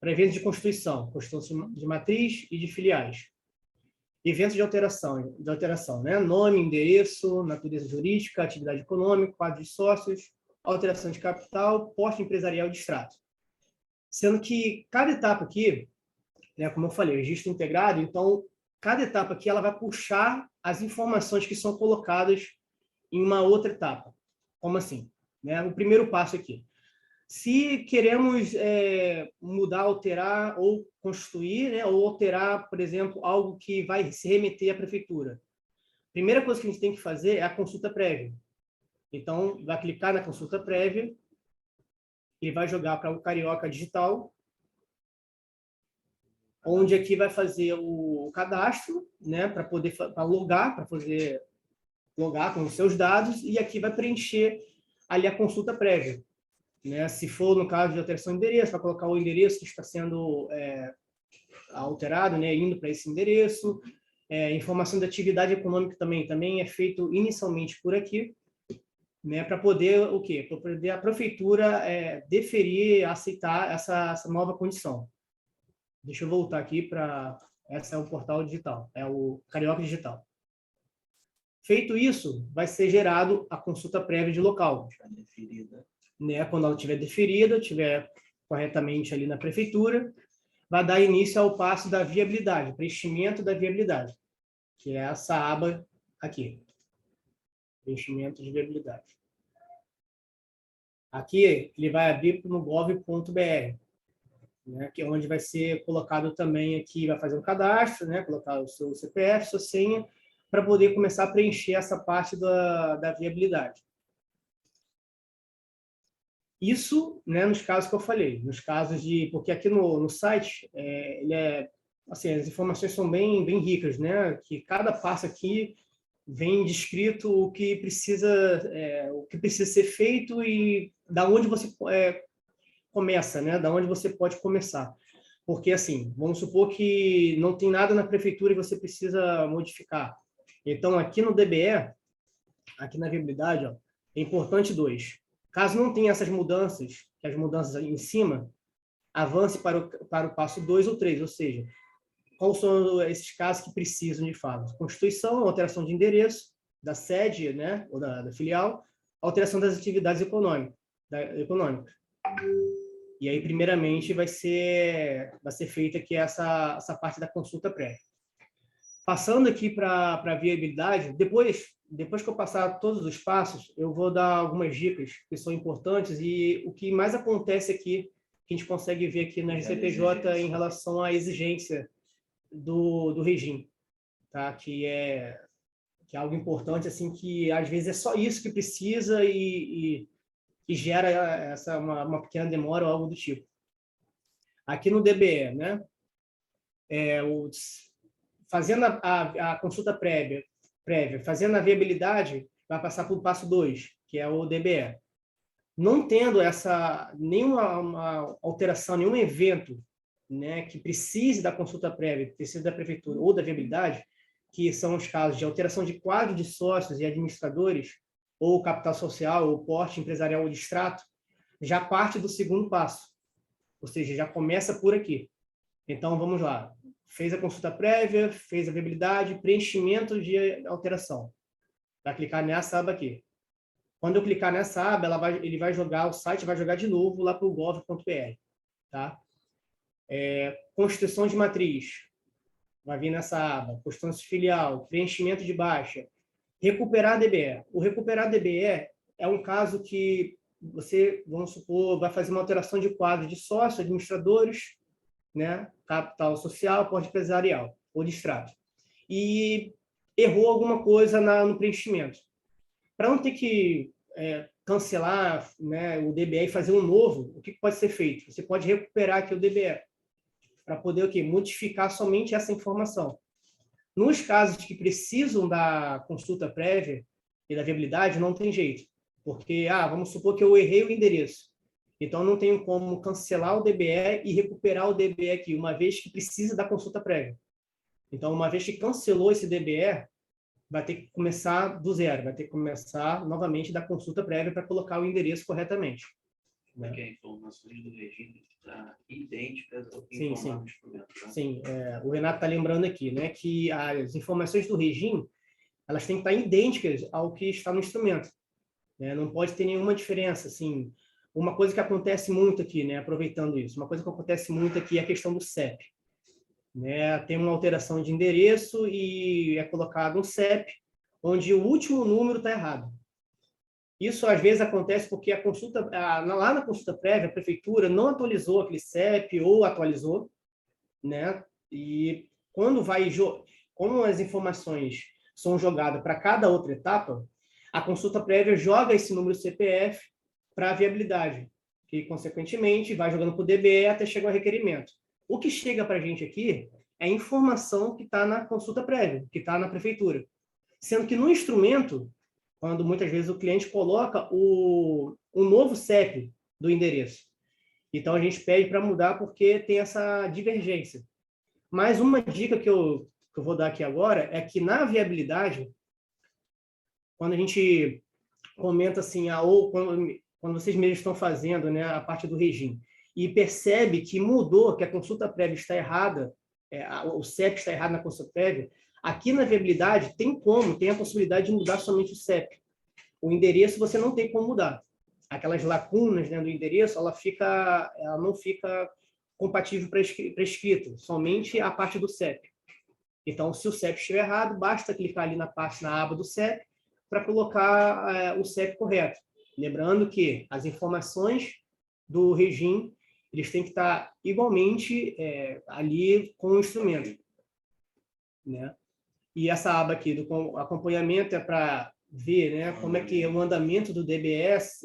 para eventos de constituição de matriz e de filiais. Eventos de alteração, né? Nome, endereço, natureza jurídica, atividade econômica, quadro de sócios, alteração de capital, porte empresarial de extrato. Sendo que cada etapa aqui, né, como eu falei, registro integrado, então, cada etapa aqui ela vai puxar as informações que são colocadas em uma outra etapa. Como assim? Né? O primeiro passo aqui. Se queremos mudar, alterar ou constituir, né, ou alterar, por exemplo, algo que vai se remeter à prefeitura, a primeira coisa que a gente tem que fazer é a consulta prévia. Então, vai clicar na consulta prévia, ele vai jogar para o Carioca Digital, onde aqui vai fazer o cadastro, né, para poder logar, para fazer logar com os seus dados, e aqui vai preencher ali a consulta prévia. Né? Se for no caso de alteração de endereço, vai colocar o endereço que está sendo alterado, né? Indo para esse endereço. Informação de atividade econômica também é feito inicialmente por aqui, né? Para poder o quê? Para poder a prefeitura deferir, aceitar essa nova condição. Deixa eu voltar aqui para... Esse é o portal digital, é o Carioca Digital. Feito isso, vai ser gerado a consulta prévia de local. Né? Quando ela estiver deferida, estiver corretamente ali na prefeitura, vai dar início ao passo da viabilidade, preenchimento da viabilidade, que é essa aba aqui, preenchimento de viabilidade. Aqui ele vai abrir no gov.br, né? Que é onde vai ser colocado também aqui, vai fazer um cadastro, né? Colocar o seu CPF, sua senha, para poder começar a preencher essa parte da viabilidade. Isso, né, nos casos que eu falei, nos casos de... Porque aqui no site, assim, as informações são bem ricas, né? Que cada passo aqui vem descrito o que precisa ser feito e da onde você começa, né? Da onde você pode começar. Porque, assim, vamos supor que não tem nada na prefeitura e você precisa modificar. Então, aqui no DBE, aqui na viabilidade, ó, é importante 2. Caso não tenha essas mudanças, que as mudanças em cima, avance para o passo 2 ou 3, ou seja, quais são esses casos que precisam de fato? Constituição, alteração de endereço, da sede, né, ou da filial, alteração das atividades econômicas. E aí, primeiramente, vai ser feita aqui essa parte da consulta prévia. Passando aqui para a viabilidade, depois que eu passar todos os passos, eu vou dar algumas dicas que são importantes e o que mais acontece aqui, que a gente consegue ver aqui na RCPJ em relação à exigência do regime, tá? Que é algo importante, assim, que às vezes é só isso que precisa e gera uma pequena demora ou algo do tipo. Aqui no DBE, né? Fazendo a consulta prévia, fazendo a viabilidade, vai passar para o passo 2, que é o DBE. Não tendo nenhuma alteração, nenhum evento, né, que precise da consulta prévia, precise da prefeitura ou da viabilidade, que são os casos de alteração de quadro de sócios e administradores, ou capital social, ou porte empresarial ou de extrato, já parte do segundo passo. Ou seja, já começa por aqui. Então, vamos lá. Fez a consulta prévia, fez a viabilidade, preenchimento de alteração. Vai clicar nessa aba aqui. Quando eu clicar nessa aba, ele vai jogar, o site vai jogar de novo lá para o gov.br. Tá? Constituição de matriz. Vai vir nessa aba. Constituição de filial, preenchimento de baixa. Recuperar DBE. O recuperar DBE é um caso que você, vamos supor, vai fazer uma alteração de quadro de sócio, administradores, né? Capital social, porte empresarial ou de extrato. E errou alguma coisa no preenchimento. Para não ter que cancelar, né, o DBE e fazer um novo, o que pode ser feito? Você pode recuperar aqui o DBE para poder modificar somente essa informação. Nos casos que precisam da consulta prévia e da viabilidade, não tem jeito. Porque, vamos supor que eu errei o endereço. Então, não tenho como cancelar o DBE e recuperar o DBE aqui, uma vez que precisa da consulta prévia. Então, uma vez que cancelou esse DBE, vai ter que começar do zero, vai ter que começar novamente da consulta prévia para colocar o endereço corretamente. Porque as informações do regime estão idênticas ao que Sim, informava sim. o instrumento. Tá? Sim, o Renato está lembrando aqui, né, que as informações do regime, elas têm que estar idênticas ao que está no instrumento. Né? Não pode ter nenhuma diferença. Assim, uma coisa que acontece muito aqui, né, aproveitando isso, uma coisa que acontece muito aqui é a questão do CEP. Né? Tem uma alteração de endereço e é colocado um CEP, onde o último número está errado. Isso, às vezes, acontece porque lá na consulta prévia, a prefeitura não atualizou aquele CEP ou atualizou, né? E como as informações são jogadas para cada outra etapa, a consulta prévia joga esse número CPF para a viabilidade, que, consequentemente, vai jogando para o DBE até chegar ao requerimento. O que chega para a gente aqui é a informação que está na consulta prévia, que está na prefeitura. Sendo que no instrumento, quando muitas vezes o cliente coloca o novo CEP do endereço. Então, a gente pede para mudar porque tem essa divergência. Mas uma dica que eu vou dar aqui agora é que na viabilidade, quando a gente comenta assim, ou quando vocês mesmos estão fazendo, né, a parte do regime, e percebe que mudou, que a consulta prévia está errada, o CEP está errado na consulta prévia, aqui na viabilidade tem a possibilidade de mudar somente o CEP. O endereço você não tem como mudar. Aquelas lacunas, né, do endereço, ela não fica compatível para escrito, somente a parte do CEP. Então, se o CEP estiver errado, basta clicar ali na aba do CEP para colocar o CEP correto. Lembrando que as informações do regime eles têm que estar igualmente ali com o instrumento. Né? E essa aba aqui do acompanhamento é para ver, né, como é que é o andamento do DBS,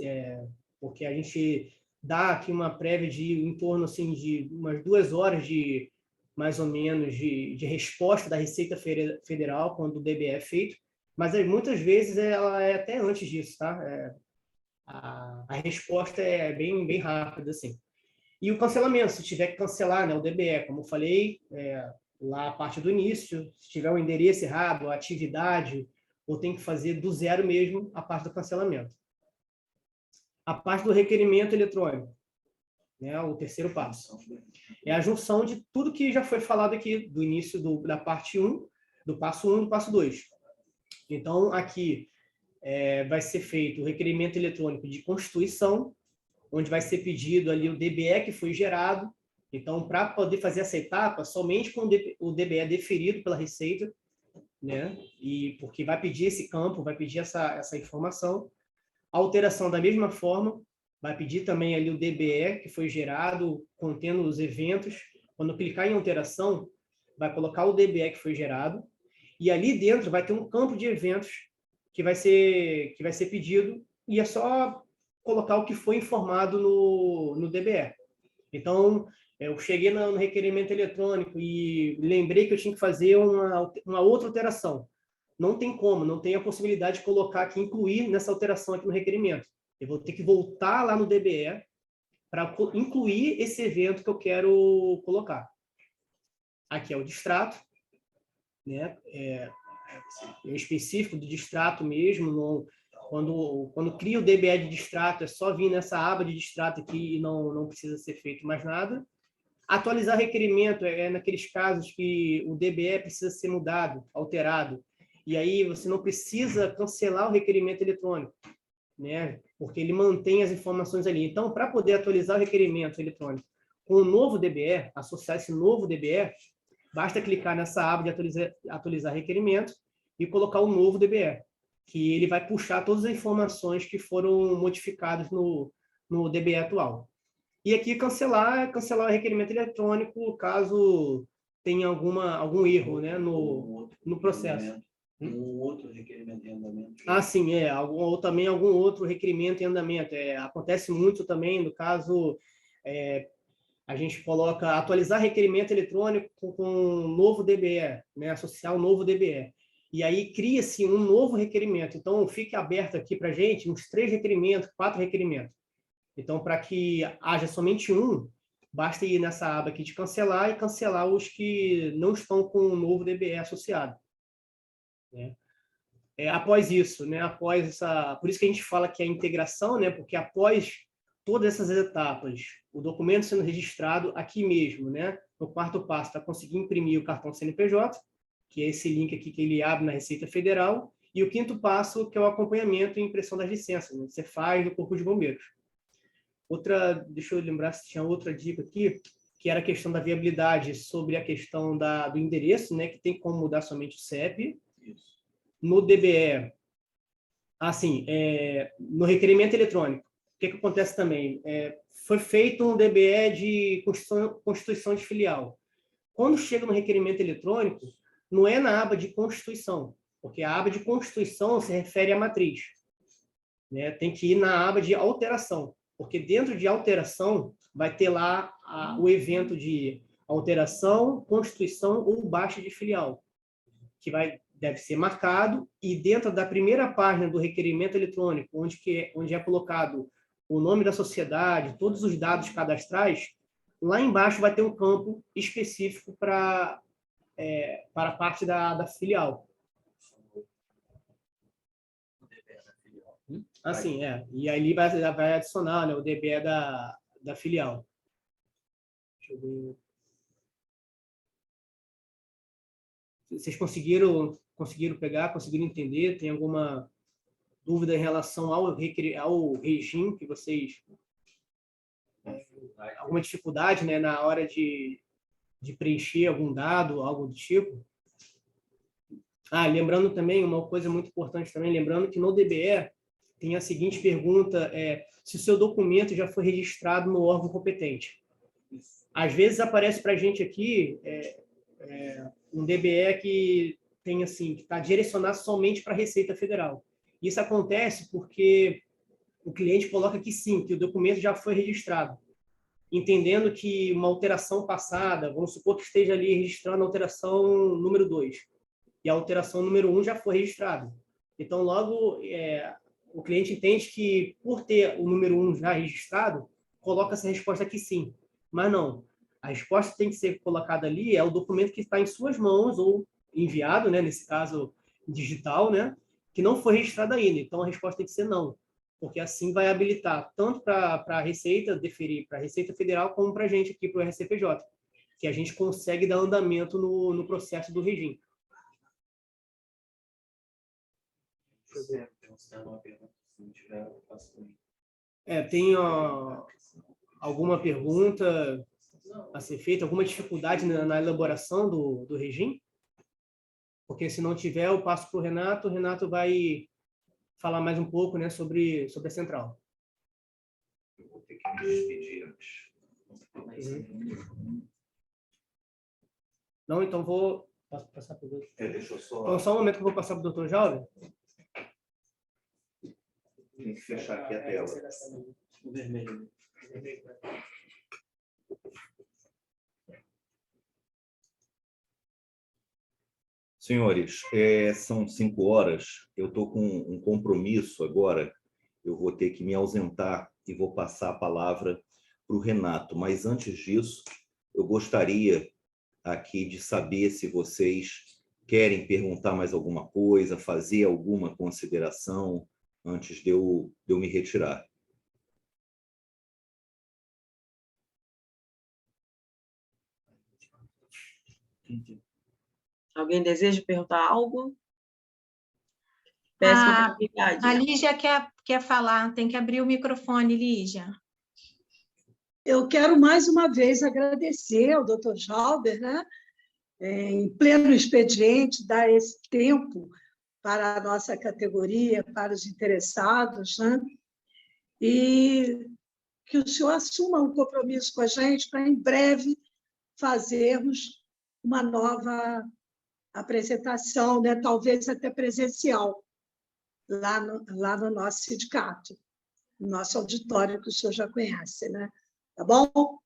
porque a gente dá aqui uma prévia de em torno assim, de umas 2 horas de mais ou menos de resposta da Receita Federal quando o DBE é feito, mas muitas vezes ela é até antes disso, tá? A resposta é bem rápida assim. E o cancelamento, se tiver que cancelar, né, o DBE, como eu falei, lá a parte do início, se tiver o endereço errado, a atividade, ou tem que fazer do zero mesmo a parte do cancelamento. A parte do requerimento eletrônico, né, o terceiro passo. É a junção de tudo que já foi falado aqui, do início da parte 1, do passo 1 e do passo 2. Então, aqui vai ser feito o requerimento eletrônico de constituição, onde vai ser pedido ali o DBE que foi gerado. Então, para poder fazer essa etapa, somente com o DBE deferido pela Receita, né? E porque vai pedir esse campo, vai pedir essa informação. A alteração da mesma forma, vai pedir também ali o DBE que foi gerado, contendo os eventos. Quando clicar em alteração, vai colocar o DBE que foi gerado, e ali dentro vai ter um campo de eventos que vai ser pedido, e é só colocar o que foi informado no DBE. Então, eu cheguei no requerimento eletrônico e lembrei que eu tinha que fazer uma outra alteração. Não tem como, não tem a possibilidade de colocar aqui, incluir nessa alteração aqui no requerimento. Eu vou ter que voltar lá no DBE para incluir esse evento que eu quero colocar. Aqui é o distrato, né? É específico do distrato mesmo, Quando cria o DBE de distrato, é só vir nessa aba de distrato aqui e não precisa ser feito mais nada. Atualizar requerimento é naqueles casos que o DBE precisa ser mudado, alterado. E aí você não precisa cancelar o requerimento eletrônico, né? Porque ele mantém as informações ali. Então, para poder atualizar o requerimento eletrônico com o novo DBE, associar esse novo DBE, basta clicar nessa aba de atualizar requerimento e colocar o novo DBE, que ele vai puxar todas as informações que foram modificadas no DBE atual. E aqui cancelar o requerimento eletrônico caso tenha algum erro, né, no processo. Um outro requerimento em andamento. Sim, ou também algum outro requerimento em andamento. Acontece muito também, no caso, a gente coloca atualizar requerimento eletrônico com um novo DBE, né, associar um novo DBE. E aí cria-se um novo requerimento. Então, fique aberto aqui para a gente uns 3 requerimentos, 4 requerimentos. Então, para que haja somente um, basta ir nessa aba aqui de cancelar e cancelar os que não estão com o novo DBE associado. Após isso, né, por isso que a gente fala que é a integração, né, porque após todas essas etapas, o documento sendo registrado aqui mesmo, né, no 4º passo, para conseguir imprimir o cartão CNPJ, que é esse link aqui que ele abre na Receita Federal, e o 5º passo, que é o acompanhamento e impressão das licenças, né, que você faz no Corpo de Bombeiros. Deixa eu lembrar se tinha outra dica aqui, que era a questão da viabilidade sobre a questão do endereço, né, que tem como mudar somente o CEP. Isso. No DBE, no requerimento eletrônico, o que acontece também? Foi feito um DBE de constituição de filial. Quando chega no requerimento eletrônico, não é na aba de constituição, porque a aba de constituição se refere à matriz, né? Tem que ir na aba de alteração, porque dentro de alteração vai ter lá o evento de alteração, constituição ou baixa de filial, que deve ser marcado, e dentro da primeira página do requerimento eletrônico, onde é colocado o nome da sociedade, todos os dados cadastrais, lá embaixo vai ter um campo específico para a parte da filial. E aí vai adicionar, né, o DBE da filial. Deixa eu ver. Vocês conseguiram pegar, conseguiram entender? Tem alguma dúvida em relação ao regime que vocês... alguma dificuldade, né, na hora de preencher algum dado, algo do tipo? Lembrando também, uma coisa muito importante também, lembrando que no DBE tem a seguinte pergunta, se o seu documento já foi registrado no órgão competente. Às vezes aparece para a gente aqui um DBE que tem assim, que está direcionado somente para a Receita Federal. Isso acontece porque o cliente coloca que sim, que o documento já foi registrado, entendendo que uma alteração passada, vamos supor que esteja ali registrando a alteração número 2, e a alteração número 1 já foi registrada. Então, logo, o cliente entende que, por ter o número 1 já registrado, coloca essa resposta aqui sim. Mas não. A resposta que tem que ser colocada ali é o documento que está em suas mãos, ou enviado, né, nesse caso digital, né, que não foi registrado ainda. Então, a resposta tem que ser não, porque assim vai habilitar tanto para a Receita, deferir para a Receita Federal, como para a gente aqui, para o RCPJ, que a gente consegue dar andamento no processo do regime. Tem alguma pergunta a ser feita, alguma dificuldade na elaboração do regime? Porque se não tiver, eu passo para o Renato. O Renato vai falar mais um pouco, né, sobre a central. Eu vou ter que me despedir antes. Não, então vou passar para o doutor. Deixa eu só... Então, só um momento que eu vou passar para o doutor Jalber. Tem que fechar aqui a tela. O vermelho. Senhores, são 5 horas. Eu estou com um compromisso agora. Eu vou ter que me ausentar e vou passar a palavra para o Renato. Mas antes disso, eu gostaria aqui de saber se vocês querem perguntar mais alguma coisa, fazer alguma consideração antes de eu me retirar. Alguém deseja perguntar algo? PS Contabilidade. A Lígia quer falar, tem que abrir o microfone, Lígia. Eu quero mais uma vez agradecer ao doutor Jalber, né? Em pleno expediente, dar esse tempo para a nossa categoria, para os interessados, né? E que o senhor assuma um compromisso com a gente para, em breve, fazermos uma nova apresentação, né? Talvez até presencial, lá no nosso sindicato, no nosso auditório, que o senhor já conhece, né? Tá bom?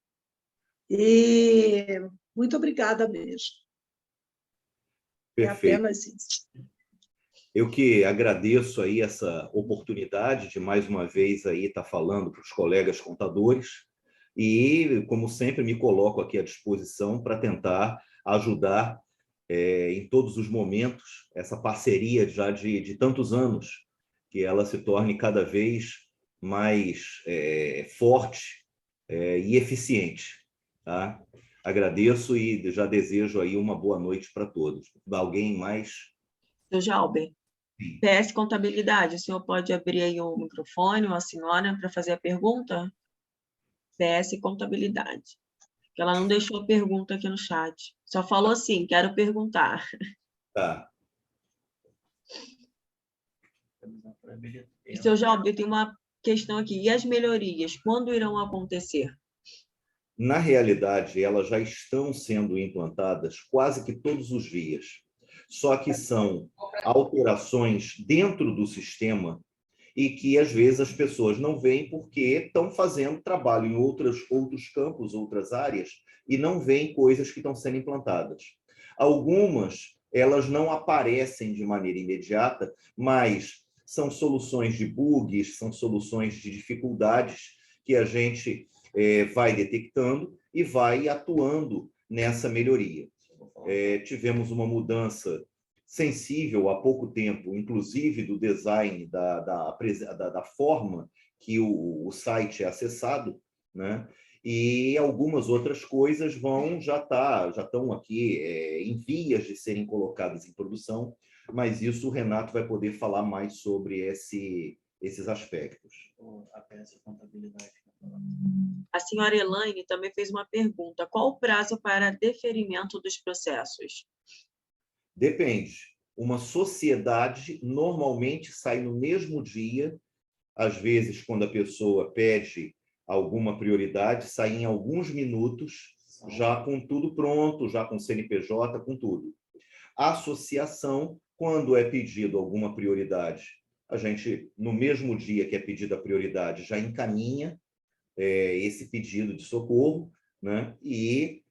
E muito obrigada mesmo. Perfeito. É apenas isso. Eu que agradeço aí essa oportunidade de, mais uma vez, aí estar falando para os colegas contadores e, como sempre, me coloco aqui à disposição para tentar ajudar em todos os momentos essa parceria já de tantos anos, que ela se torne cada vez mais forte e eficiente. Tá? Agradeço e já desejo aí uma boa noite para todos. Alguém mais? Seu Jalber. PS Contabilidade, o senhor pode abrir aí o microfone, ou a senhora, para fazer a pergunta? PS Contabilidade. Porque ela não deixou a pergunta aqui no chat. Só falou assim, quero perguntar. Tá. E, seu Jalber, tem uma questão aqui. E as melhorias, quando irão acontecer? Na realidade, elas já estão sendo implantadas quase que todos os dias. Só que são alterações dentro do sistema e que, às vezes, as pessoas não veem porque estão fazendo trabalho em outros campos, outras áreas, e não veem coisas que estão sendo implantadas. Algumas, elas não aparecem de maneira imediata, mas são soluções de bugs, são soluções de dificuldades que a gente vai detectando e vai atuando nessa melhoria. Tivemos uma mudança sensível há pouco tempo, inclusive do design da forma que o site é acessado, né? E algumas outras coisas já estão aqui em vias de serem colocadas em produção, mas isso o Renato vai poder falar mais sobre esses aspectos. A peça contabilidade. A senhora Elaine também fez uma pergunta. Qual o prazo para deferimento dos processos? Depende. Uma sociedade normalmente sai no mesmo dia. Às vezes, quando a pessoa pede alguma prioridade, sai em alguns minutos, já com tudo pronto, já com CNPJ, com tudo. A associação, quando é pedido alguma prioridade, a gente, no mesmo dia que é pedida a prioridade, já encaminha esse pedido de socorro, né? E,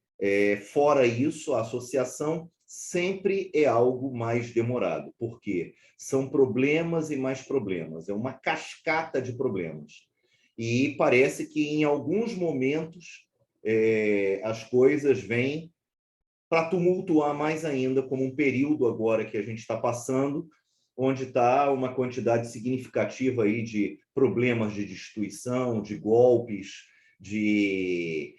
fora isso, a associação sempre é algo mais demorado, porque são problemas e mais problemas, é uma cascata de problemas. E parece que, em alguns momentos, as coisas vêm para tumultuar mais ainda, como um período agora que a gente está passando, onde está uma quantidade significativa aí de problemas de destituição, de golpes, de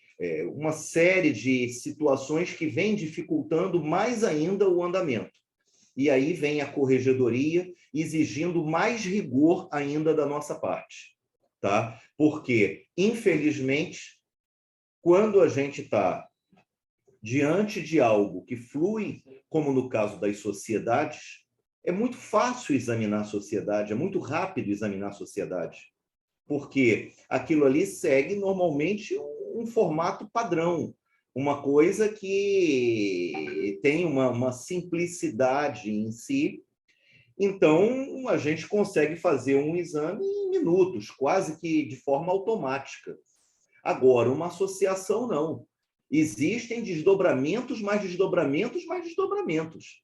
uma série de situações que vêm dificultando mais ainda o andamento. E aí vem a corregedoria exigindo mais rigor ainda da nossa parte, tá? Porque, infelizmente, quando a gente está diante de algo que flui, como no caso das sociedades, é muito fácil examinar a sociedade, é muito rápido examinar a sociedade, porque aquilo ali segue normalmente um formato padrão, uma coisa que tem uma simplicidade em si. Então, a gente consegue fazer um exame em minutos, quase que de forma automática. Agora, uma associação, não. Existem desdobramentos, mais desdobramentos, mais desdobramentos.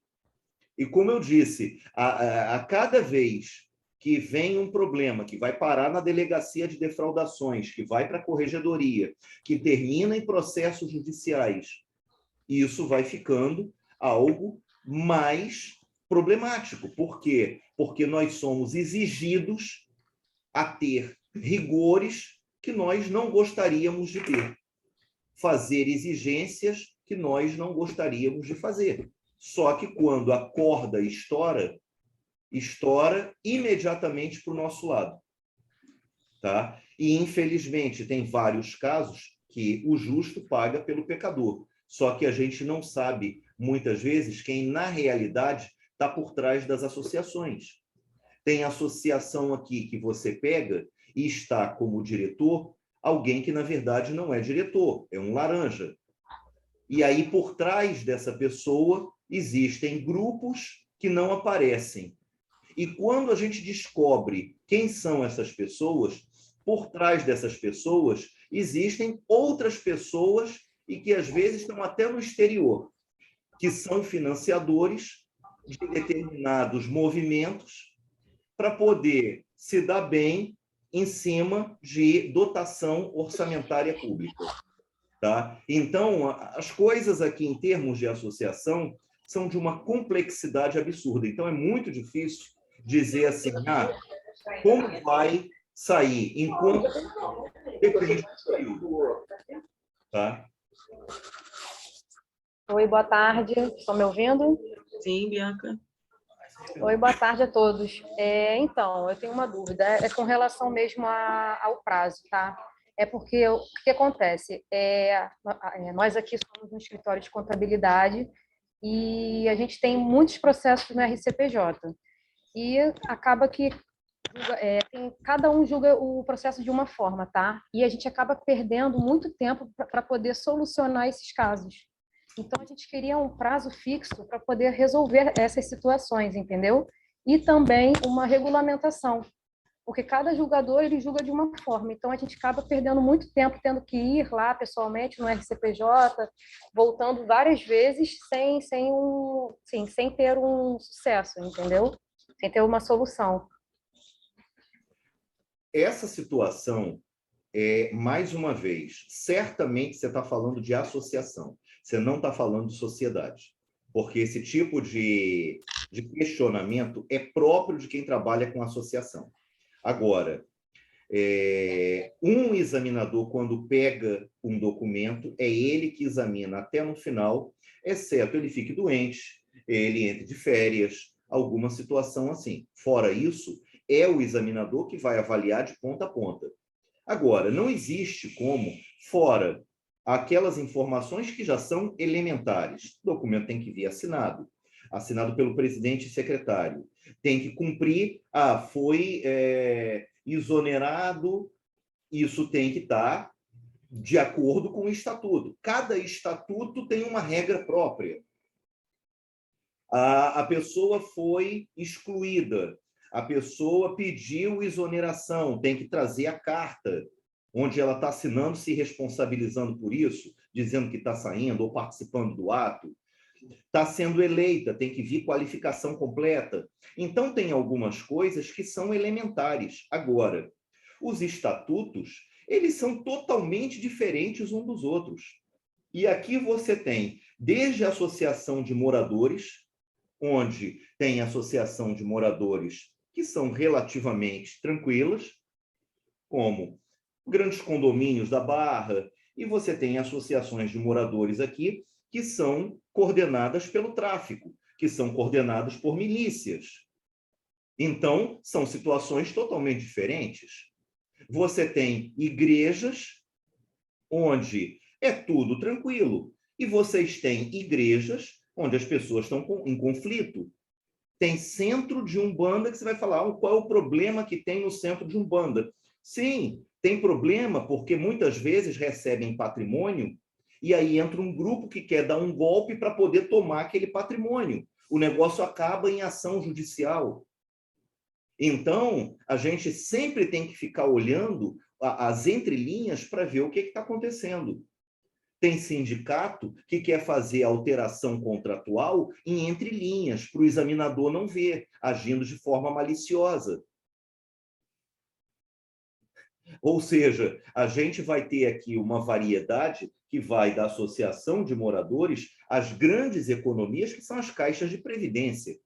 E, como eu disse, a cada vez que vem um problema que vai parar na delegacia de defraudações, que vai para a corregedoria, que termina em processos judiciais, isso vai ficando algo mais problemático. Por quê? Porque nós somos exigidos a ter rigores que nós não gostaríamos de ter, fazer exigências que nós não gostaríamos de fazer. Só que quando a corda estoura, estoura imediatamente para o nosso lado. Tá? E, infelizmente, tem vários casos que o justo paga pelo pecador. Só que a gente não sabe, muitas vezes, quem, na realidade, está por trás das associações. Tem associação aqui que você pega e está como diretor alguém que, na verdade, não é diretor, é um laranja. E aí, por trás dessa pessoa, existem grupos que não aparecem. E quando a gente descobre quem são essas pessoas, por trás dessas pessoas, existem outras pessoas e que, às vezes, estão até no exterior, que são financiadores de determinados movimentos para poder se dar bem em cima de dotação orçamentária pública. Tá? Então, as coisas aqui, em termos de associação, são de uma complexidade absurda. Então, é muito difícil dizer assim, como vai sair, enquanto depende do período. Tá? Oi, boa tarde. Estão me ouvindo? Sim, Bianca. Oi, boa tarde a todos. Então, eu tenho uma dúvida, é com relação mesmo ao prazo, tá? É porque o que acontece? Nós aqui somos um escritório de contabilidade e a gente tem muitos processos no RCPJ. E acaba que cada um julga o processo de uma forma, tá? E a gente acaba perdendo muito tempo para poder solucionar esses casos. Então, a gente queria um prazo fixo para poder resolver essas situações, entendeu? E também uma regulamentação, porque cada julgador ele julga de uma forma. Então, a gente acaba perdendo muito tempo tendo que ir lá pessoalmente no RCPJ, voltando várias vezes sem ter um sucesso, entendeu? Sem ter uma solução. Essa situação, mais uma vez, certamente você está falando de associação. Você não está falando de sociedade, porque esse tipo de questionamento é próprio de quem trabalha com associação. Agora, um examinador, quando pega um documento, é ele que examina até no final, exceto ele fique doente, ele entre de férias, alguma situação assim. Fora isso, é o examinador que vai avaliar de ponta a ponta. Agora, não existe como, fora aquelas informações que já são elementares. O documento tem que vir assinado pelo presidente e secretário. Tem que cumprir, foi exonerado, isso tem que estar de acordo com o estatuto. Cada estatuto tem uma regra própria. A pessoa foi excluída, a pessoa pediu exoneração, tem que trazer a carta onde ela está assinando, se responsabilizando por isso, dizendo que está saindo ou participando do ato. Está sendo eleita, tem que vir qualificação completa. Então, tem algumas coisas que são elementares. Agora, os estatutos, eles são totalmente diferentes uns dos outros. E aqui você tem, desde a associação de moradores, onde tem associação de moradores que são relativamente tranquilas, como grandes condomínios da Barra, e você tem associações de moradores aqui que são coordenadas pelo tráfico, que são coordenadas por milícias. Então, são situações totalmente diferentes. Você tem igrejas onde é tudo tranquilo, e vocês têm igrejas onde as pessoas estão em conflito. Tem centro de Umbanda que você vai falar qual é o problema que tem no centro de Umbanda. Sim, tem problema porque muitas vezes recebem patrimônio e aí entra um grupo que quer dar um golpe para poder tomar aquele patrimônio. O negócio acaba em ação judicial. Então, a gente sempre tem que ficar olhando as entrelinhas para ver o que está acontecendo. Tem sindicato que quer fazer alteração contratual em entrelinhas, para o examinador não ver, agindo de forma maliciosa. Ou seja, a gente vai ter aqui uma variedade que vai da associação de moradores às grandes economias, que são as caixas de previdência.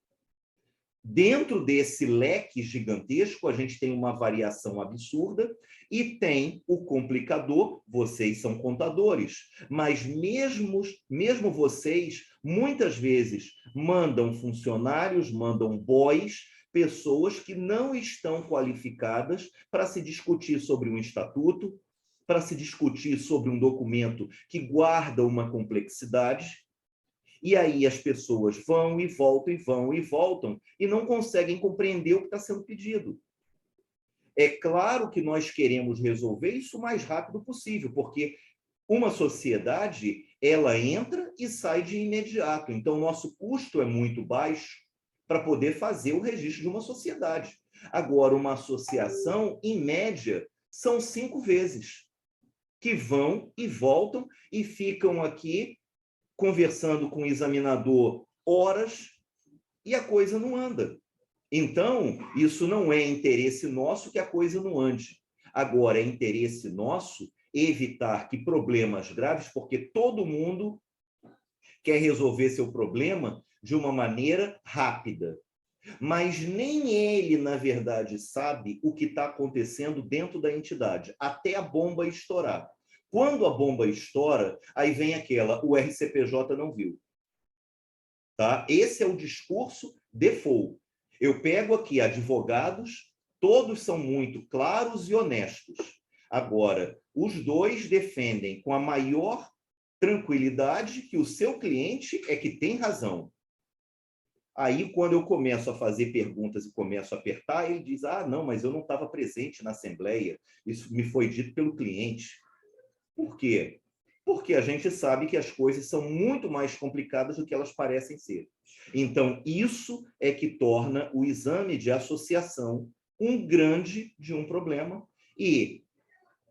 Dentro desse leque gigantesco, a gente tem uma variação absurda e tem o complicador, vocês são contadores, mas mesmo vocês, muitas vezes, mandam funcionários, mandam boys, pessoas que não estão qualificadas para se discutir sobre um estatuto, para se discutir sobre um documento que guarda uma complexidade. E aí as pessoas vão e voltam, e não conseguem compreender o que está sendo pedido. É claro que nós queremos resolver isso o mais rápido possível, porque uma sociedade, ela entra e sai de imediato. Então, nosso custo é muito baixo para poder fazer o registro de uma sociedade. Agora, uma associação, em média, são 5 vezes, que vão e voltam e ficam aqui conversando com o examinador horas e a coisa não anda. Então, isso não é interesse nosso que a coisa não ande. Agora, é interesse nosso evitar que problemas graves, porque todo mundo quer resolver seu problema de uma maneira rápida. Mas nem ele, na verdade, sabe o que está acontecendo dentro da entidade, até a bomba estourar. Quando a bomba estoura, aí vem aquela, o RCPJ não viu. Tá? Esse é o discurso default. Eu pego aqui advogados, todos são muito claros e honestos. Agora, os dois defendem com a maior tranquilidade que o seu cliente é que tem razão. Aí, quando eu começo a fazer perguntas e começo a apertar, ele diz, não, mas eu não estava presente na assembleia, isso me foi dito pelo cliente. Por quê? Porque a gente sabe que as coisas são muito mais complicadas do que elas parecem ser. Então, isso é que torna o exame de associação um grande de um problema e,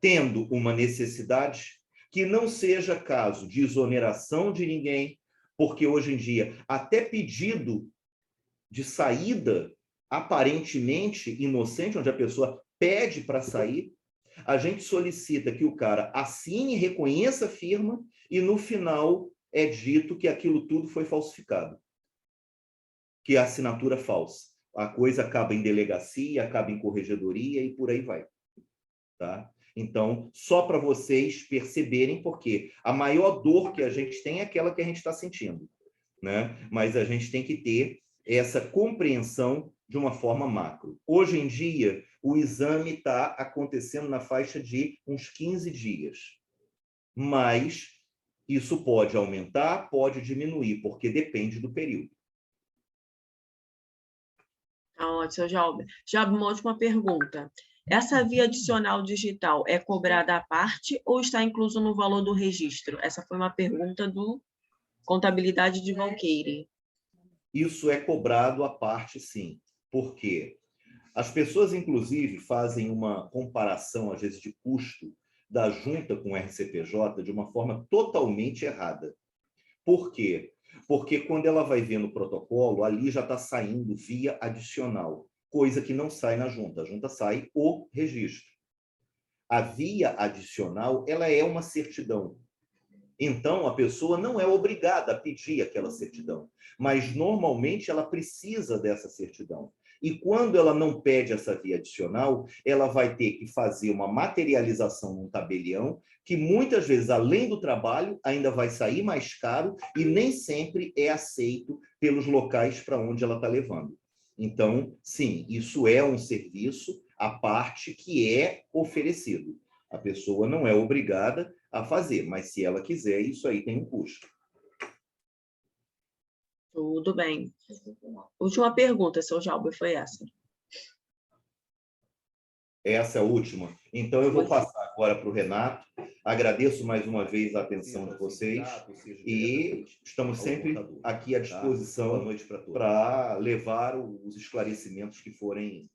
tendo uma necessidade, que não seja caso de exoneração de ninguém, porque hoje em dia, até pedido de saída aparentemente inocente, onde a pessoa pede para sair, a gente solicita que o cara assine, reconheça a firma e, no final, é dito que aquilo tudo foi falsificado, que é assinatura falsa. A coisa acaba em delegacia, acaba em corregedoria e por aí vai. Tá? Então, só para vocês perceberem, porque a maior dor que a gente tem é aquela que a gente está sentindo, né? Mas a gente tem que ter essa compreensão de uma forma macro. Hoje em dia, o exame está acontecendo na faixa de uns 15 dias. Mas isso pode aumentar, pode diminuir, porque depende do período. Tá ótimo, Jalber. Jalber, uma última pergunta. Essa via adicional digital é cobrada à parte ou está incluso no valor do registro? Essa foi uma pergunta do Contabilidade de Valqueire. Isso é cobrado à parte, sim. Por quê? As pessoas, inclusive, fazem uma comparação, às vezes, de custo da junta com o RCPJ de uma forma totalmente errada. Por quê? Porque quando ela vai ver no protocolo, ali já está saindo via adicional, coisa que não sai na junta. A junta sai o registro. A via adicional, ela é uma certidão. Então, a pessoa não é obrigada a pedir aquela certidão, mas normalmente ela precisa dessa certidão. E quando ela não pede essa via adicional, ela vai ter que fazer uma materialização num tabelião, que muitas vezes, além do trabalho, ainda vai sair mais caro e nem sempre é aceito pelos locais para onde ela está levando. Então, sim, isso é um serviço à parte que é oferecido. A pessoa não é obrigada a fazer, mas se ela quiser, isso aí tem um custo. Tudo bem. Última pergunta, seu Jalber, foi essa. Essa é a última. Então, eu vou passar agora para o Renato. Agradeço mais uma vez a atenção de vocês e estamos sempre aqui à disposição para levar os esclarecimentos que forem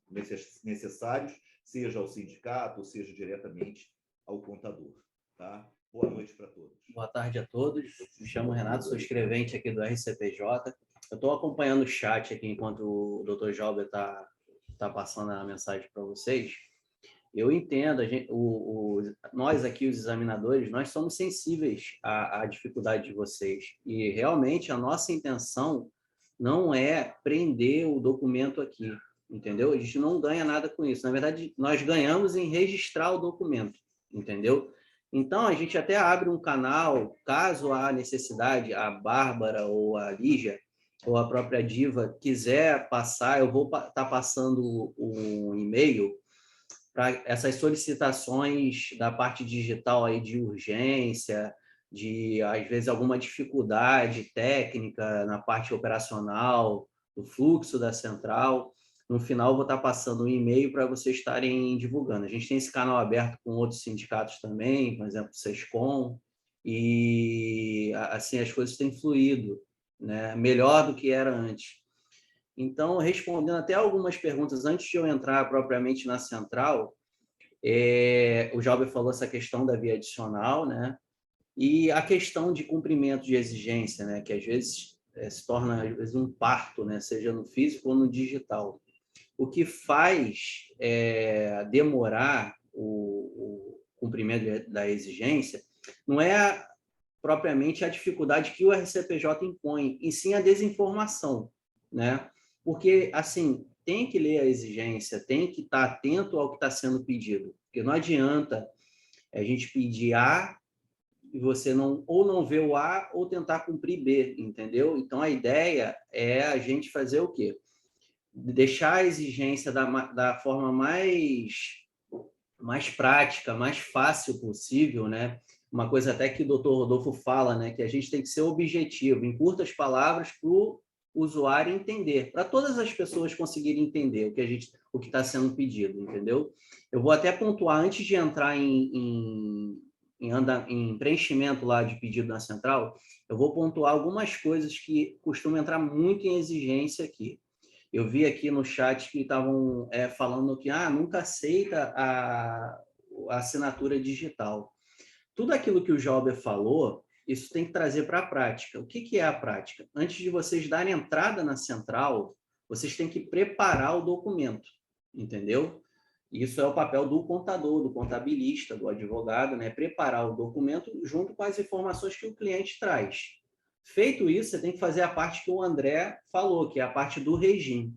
necessários, seja ao sindicato, seja diretamente ao contador. Tá? Boa noite para todos. Boa tarde a todos. Me chamo Renato, sou escrevente aqui do RCPJ. Eu estou acompanhando o chat aqui enquanto o Dr. Jalber está passando a mensagem para vocês. Eu entendo, nós aqui, os examinadores, nós somos sensíveis à dificuldade de vocês. E, realmente, a nossa intenção não é prender o documento aqui, entendeu? A gente não ganha nada com isso. Na verdade, nós ganhamos em registrar o documento, entendeu? Então, a gente até abre um canal, caso há necessidade, a Bárbara ou a Lígia, ou a própria Diva quiser passar, eu vou estar passando um e-mail para essas solicitações da parte digital aí de urgência, de, às vezes, alguma dificuldade técnica na parte operacional, do fluxo da central. No final, vou estar passando um e-mail para vocês estarem divulgando. A gente tem esse canal aberto com outros sindicatos também, por exemplo, o SESCOM, e assim as coisas têm fluído, né? Melhor do que era antes. Então, respondendo até algumas perguntas, antes de eu entrar propriamente na central, o Jauber falou essa questão da via adicional, né? E a questão de cumprimento de exigência, né? Que às vezes se torna às vezes um parto, né? Seja no físico ou no digital. O que faz demorar o cumprimento da exigência não é propriamente a dificuldade que o RCPJ impõe, e sim a desinformação, né? Porque, assim, tem que ler a exigência, tem que estar atento ao que está sendo pedido, porque não adianta a gente pedir A e você não ver o A ou tentar cumprir B, entendeu? Então, a ideia é a gente fazer o quê? Deixar a exigência da forma mais prática, mais fácil possível, né? Uma coisa até que o Dr. Rodolfo fala, né? Que a gente tem que ser objetivo, em curtas palavras, para o usuário entender, para todas as pessoas conseguirem entender o que está sendo pedido, entendeu? Eu vou até pontuar, antes de entrar em preenchimento lá de pedido na central, eu vou pontuar algumas coisas que costumam entrar muito em exigência aqui. Eu vi aqui no chat que estavam falando que nunca aceita a assinatura digital. Tudo aquilo que o Jauber falou, isso tem que trazer para a prática. O que é a prática? Antes de vocês darem entrada na central, vocês têm que preparar o documento, entendeu? Isso é o papel do contador, do contabilista, do advogado, né? Preparar o documento junto com as informações que o cliente traz. Feito isso, você tem que fazer a parte que o André falou, que é a parte do regime.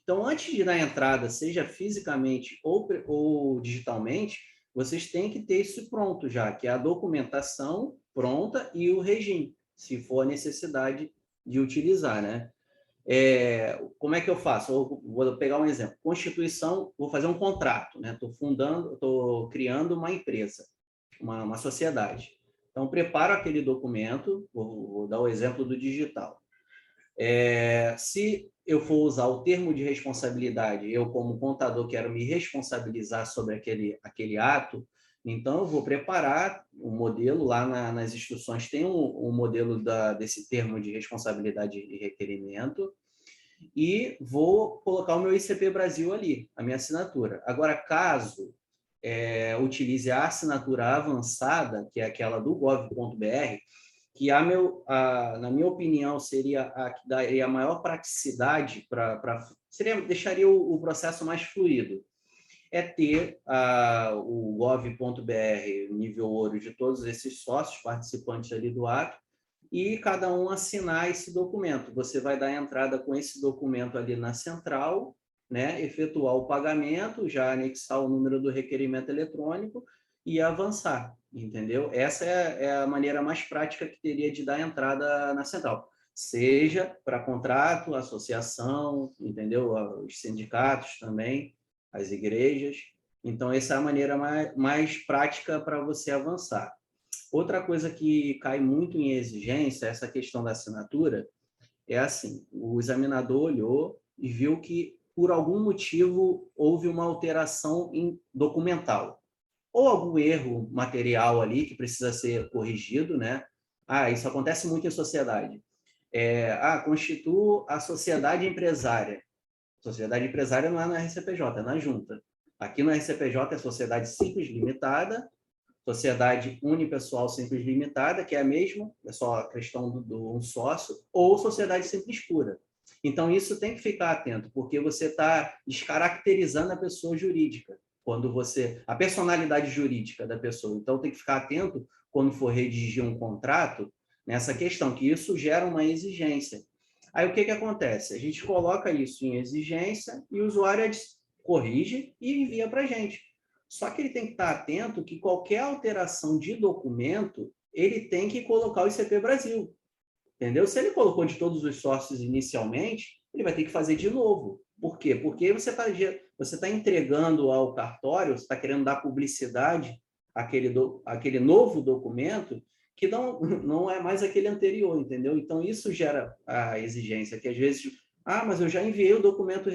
Então, antes de dar entrada, seja fisicamente ou digitalmente, vocês têm que ter isso pronto já, que é a documentação pronta e o regime, se for a necessidade de utilizar, né? Como é que eu faço? Vou pegar um exemplo. Constituição, vou fazer um contrato, né? Estou criando uma empresa, uma sociedade. Então, preparo aquele documento, vou dar o exemplo do digital. Se eu for usar o termo de responsabilidade, eu, como contador, quero me responsabilizar sobre aquele ato, então eu vou preparar um modelo, lá nas instruções tem um modelo desse termo de responsabilidade e requerimento, e vou colocar o meu ICP Brasil ali, a minha assinatura. Agora, caso utilize a assinatura avançada, que é aquela do gov.br, que na minha opinião seria a que daria a maior praticidade deixaria o processo mais fluido, ter o gov.br nível ouro de todos esses sócios participantes ali do ato, e cada um assinar esse documento. Você vai dar entrada com esse documento ali na central, né, efetuar o pagamento, já anexar o número do requerimento eletrônico e avançar, entendeu? Essa é a maneira mais prática que teria de dar entrada na central, seja para contrato, associação, entendeu? Os sindicatos também, as igrejas. Então, essa é a maneira mais prática para você avançar. Outra coisa que cai muito em exigência, essa questão da assinatura, é assim, o examinador olhou e viu que, por algum motivo, houve uma alteração documental, ou algum erro material ali que precisa ser corrigido, né? Isso acontece muito em sociedade. Constituo a sociedade empresária. Sociedade empresária não é na RCPJ, é na junta. Aqui no RCPJ é sociedade simples limitada, sociedade unipessoal simples limitada, que é a mesma, é só a questão do um sócio, ou sociedade simples pura. Então, isso tem que ficar atento, porque você está descaracterizando a pessoa jurídica, a personalidade jurídica da pessoa. Então, tem que ficar atento quando for redigir um contrato nessa questão, que isso gera uma exigência. Aí o que acontece? A gente coloca isso em exigência e o usuário corrige e envia para a gente. Só que ele tem que estar atento que qualquer alteração de documento, ele tem que colocar o ICP Brasil. Entendeu? Se ele colocou de todos os sócios inicialmente, ele vai ter que fazer de novo. Por quê? Porque você tá entregando ao cartório, você está querendo dar publicidade àquele novo documento que não é mais aquele anterior, entendeu? Então, isso gera a exigência, que às vezes, mas eu já enviei o documento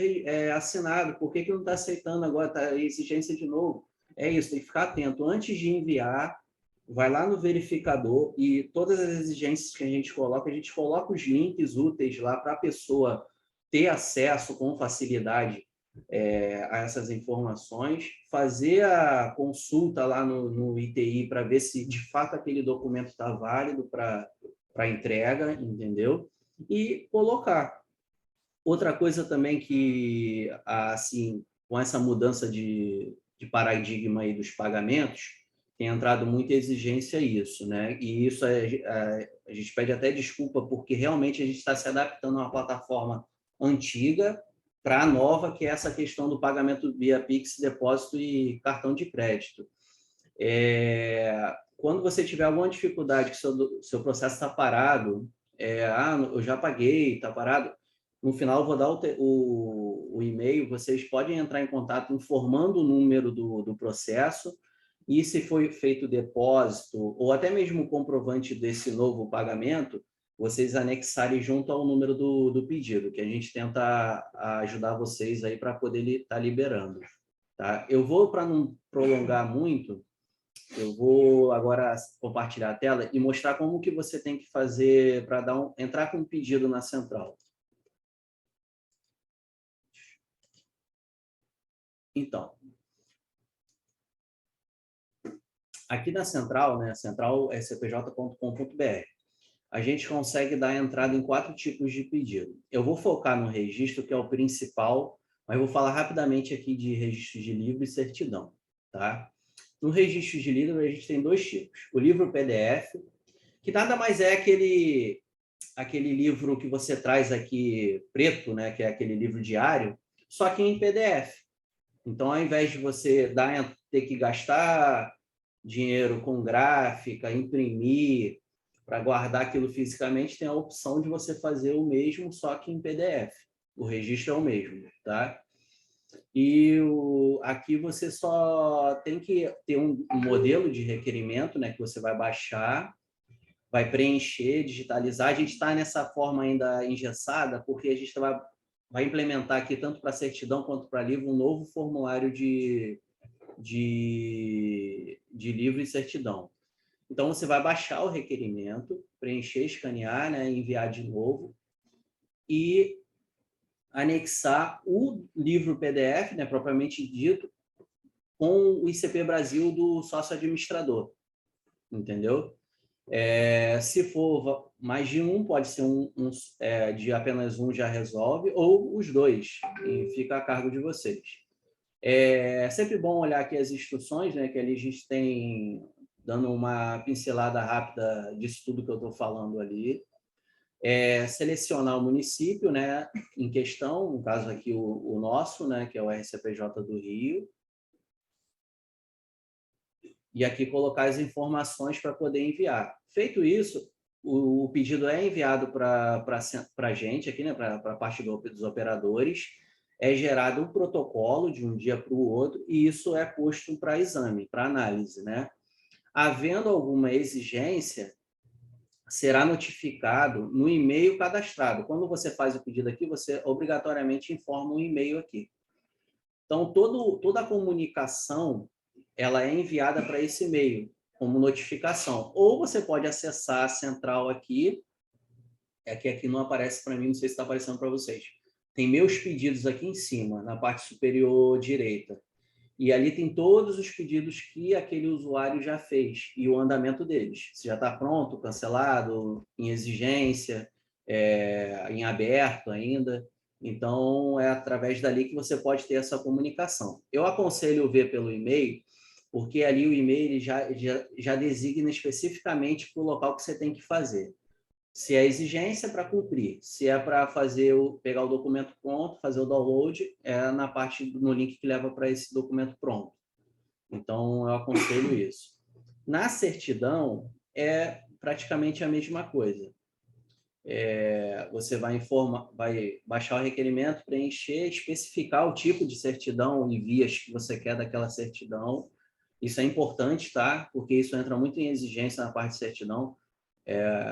assinado, por que não está aceitando agora? Está a exigência de novo. É isso, tem que ficar atento. Antes de enviar, vai lá no verificador e todas as exigências que a gente coloca os links úteis lá para a pessoa ter acesso com facilidade a essas informações, fazer a consulta lá no ITI para ver se de fato aquele documento está válido para entrega, entendeu? E colocar. Outra coisa também que, assim, com essa mudança de paradigma aí dos pagamentos, tem entrado muita exigência a isso, né? E isso a gente pede até desculpa, porque realmente a gente está se adaptando a uma plataforma antiga para a nova, que é essa questão do pagamento via Pix, depósito e cartão de crédito. Quando você tiver alguma dificuldade, que seu processo está parado, eu já paguei, está parado, no final eu vou dar o e-mail, vocês podem entrar em contato informando o número do processo, e se foi feito o depósito, ou até mesmo o comprovante desse novo pagamento, vocês anexarem junto ao número do pedido, que a gente tenta ajudar vocês aí para poder estar liberando. Tá? Eu vou, para não prolongar muito, eu vou agora compartilhar a tela e mostrar como que você tem que fazer para entrar com um pedido na central. Então, aqui na central, né, central scpj.com.br, a gente consegue dar entrada em 4 tipos de pedido. Eu vou focar no registro, que é o principal, mas vou falar rapidamente aqui de registro de livro e certidão. Tá? No registro de livro, a gente tem 2 tipos. O livro PDF, que nada mais é aquele livro que você traz aqui preto, né, que é aquele livro diário, só que em PDF. Então, ao invés de você ter que gastar dinheiro com gráfica, imprimir, para guardar aquilo fisicamente, tem a opção de você fazer o mesmo, só que em PDF. O registro é o mesmo, tá? E aqui você só tem que ter um modelo de requerimento, né, que você vai baixar, vai preencher, digitalizar. A gente está nessa forma ainda engessada, porque a gente vai implementar aqui, tanto para certidão quanto para livro, um novo formulário de livro e certidão. Então, você vai baixar o requerimento, preencher, escanear, né, enviar de novo e anexar o livro PDF, né, propriamente dito, com o ICP Brasil do sócio administrador, entendeu? Se for mais de um, pode ser de apenas um já resolve, ou os 2, e fica a cargo de vocês. É sempre bom olhar aqui as instruções, né, que ali a gente tem, dando uma pincelada rápida disso tudo que eu estou falando ali. Selecionar o município, né, em questão, no caso aqui o nosso, né, que é o RCPJ do Rio. E aqui colocar as informações para poder enviar. Feito isso, o pedido é enviado para a gente, aqui, né, para a parte dos operadores, é gerado um protocolo de um dia para o outro, e isso é posto para exame, para análise, né? Havendo alguma exigência, será notificado no e-mail cadastrado. Quando você faz o pedido aqui, você obrigatoriamente informa um e-mail aqui. Então, toda a comunicação ela é enviada para esse e-mail, como notificação. Ou você pode acessar a central aqui, que aqui não aparece para mim, não sei se está aparecendo para vocês. Tem meus pedidos aqui em cima, na parte superior direita. E ali tem todos os pedidos que aquele usuário já fez e o andamento deles. Se já está pronto, cancelado, em exigência, em aberto ainda. Então, é através dali que você pode ter essa comunicação. Eu aconselho ver pelo e-mail, porque ali o e-mail já designa especificamente para o local que você tem que fazer. Se é exigência, para cumprir. Se é para pegar o documento pronto, fazer o download, é na parte, no link que leva para esse documento pronto. Então, eu aconselho isso. Na certidão, é praticamente a mesma coisa. Você vai baixar o requerimento, preencher, especificar o tipo de certidão e vias que você quer daquela certidão. Isso é importante, tá? Porque isso entra muito em exigência na parte de certidão.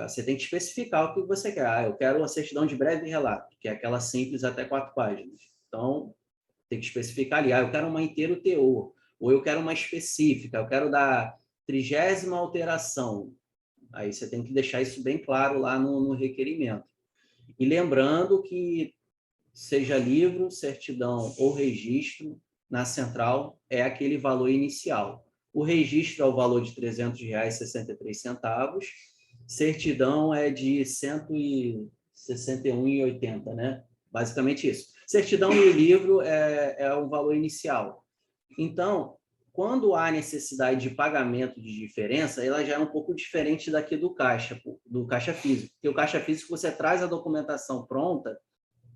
Você tem que especificar o que você quer. Eu quero uma certidão de breve relato, que é aquela simples até 4 páginas. Então, tem que especificar ali. Eu quero uma inteiro teor, ou eu quero uma específica, eu quero da 30ª alteração. Aí você tem que deixar isso bem claro lá no requerimento. E lembrando que, seja livro, certidão ou registro, na central é aquele valor inicial. O registro é o valor de R$ 300,63, certidão é de R$ 161,80, né? Basicamente isso. Certidão e livro é o valor inicial. Então, quando há necessidade de pagamento de diferença, ela já é um pouco diferente daqui do caixa físico. Porque o caixa físico, você traz a documentação pronta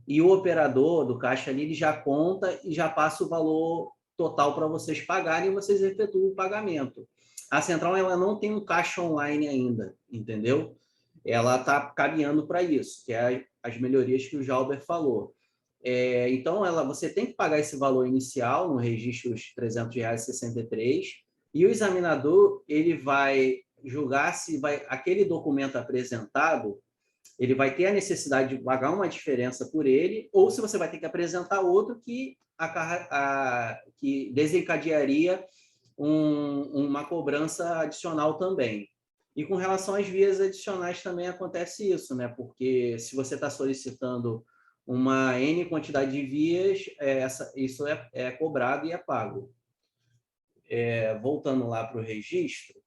e o operador do caixa ali, ele já conta e já passa o valor total para vocês pagarem e vocês efetuam o pagamento. A central, ela não tem um caixa online ainda, entendeu? Ela está caminhando para isso, que é as melhorias que o Jalber falou. Então, você tem que pagar esse valor inicial no registro de R$ 300,63 e o examinador ele vai julgar se aquele documento apresentado, ele vai ter a necessidade de pagar uma diferença por ele, ou se você vai ter que apresentar outro que desencadearia uma cobrança adicional também. E com relação às vias adicionais também acontece isso, né? Porque se você está solicitando uma N quantidade de vias, isso é cobrado e é pago. Voltando lá para o registro.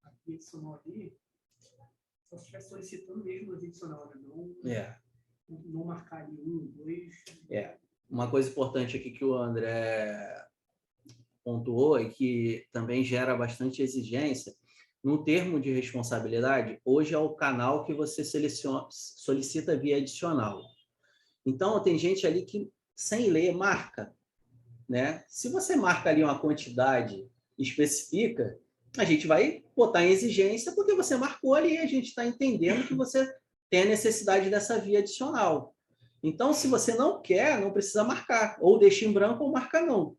A via adicional ali, só se estiver solicitando mesmo a adicional, né? Não marcar ali 1, 2. Uma coisa importante aqui que o André pontuou e que também gera bastante exigência, no termo de responsabilidade, hoje é o canal que você solicita via adicional. Então, tem gente ali que, sem ler, marca, né? Se você marca ali uma quantidade especifica, a gente vai botar em exigência porque você marcou ali e a gente está entendendo que você tem a necessidade dessa via adicional. Então, se você não quer, não precisa marcar. Ou deixa em branco ou marca não.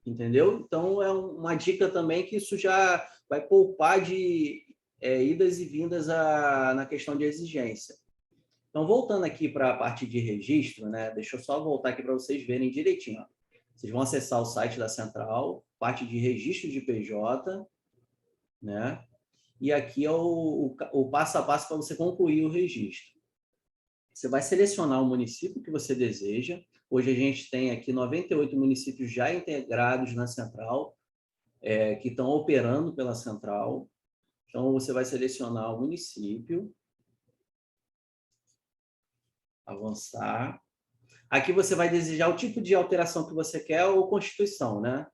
Entendeu? Então, é uma dica também que isso já vai poupar de idas e vindas na questão de exigência. Então, voltando aqui para a parte de registro, né? Deixa eu só voltar aqui para vocês verem direitinho. Ó. Vocês vão acessar o site da Central, parte de registro de PJ, né? E aqui é o passo a passo para você concluir o registro. Você vai selecionar o município que você deseja. Hoje a gente tem aqui 98 municípios já integrados na Central, que estão operando pela Central. Então, você vai selecionar o município. Avançar. Aqui você vai desejar o tipo de alteração que você quer ou constituição, né?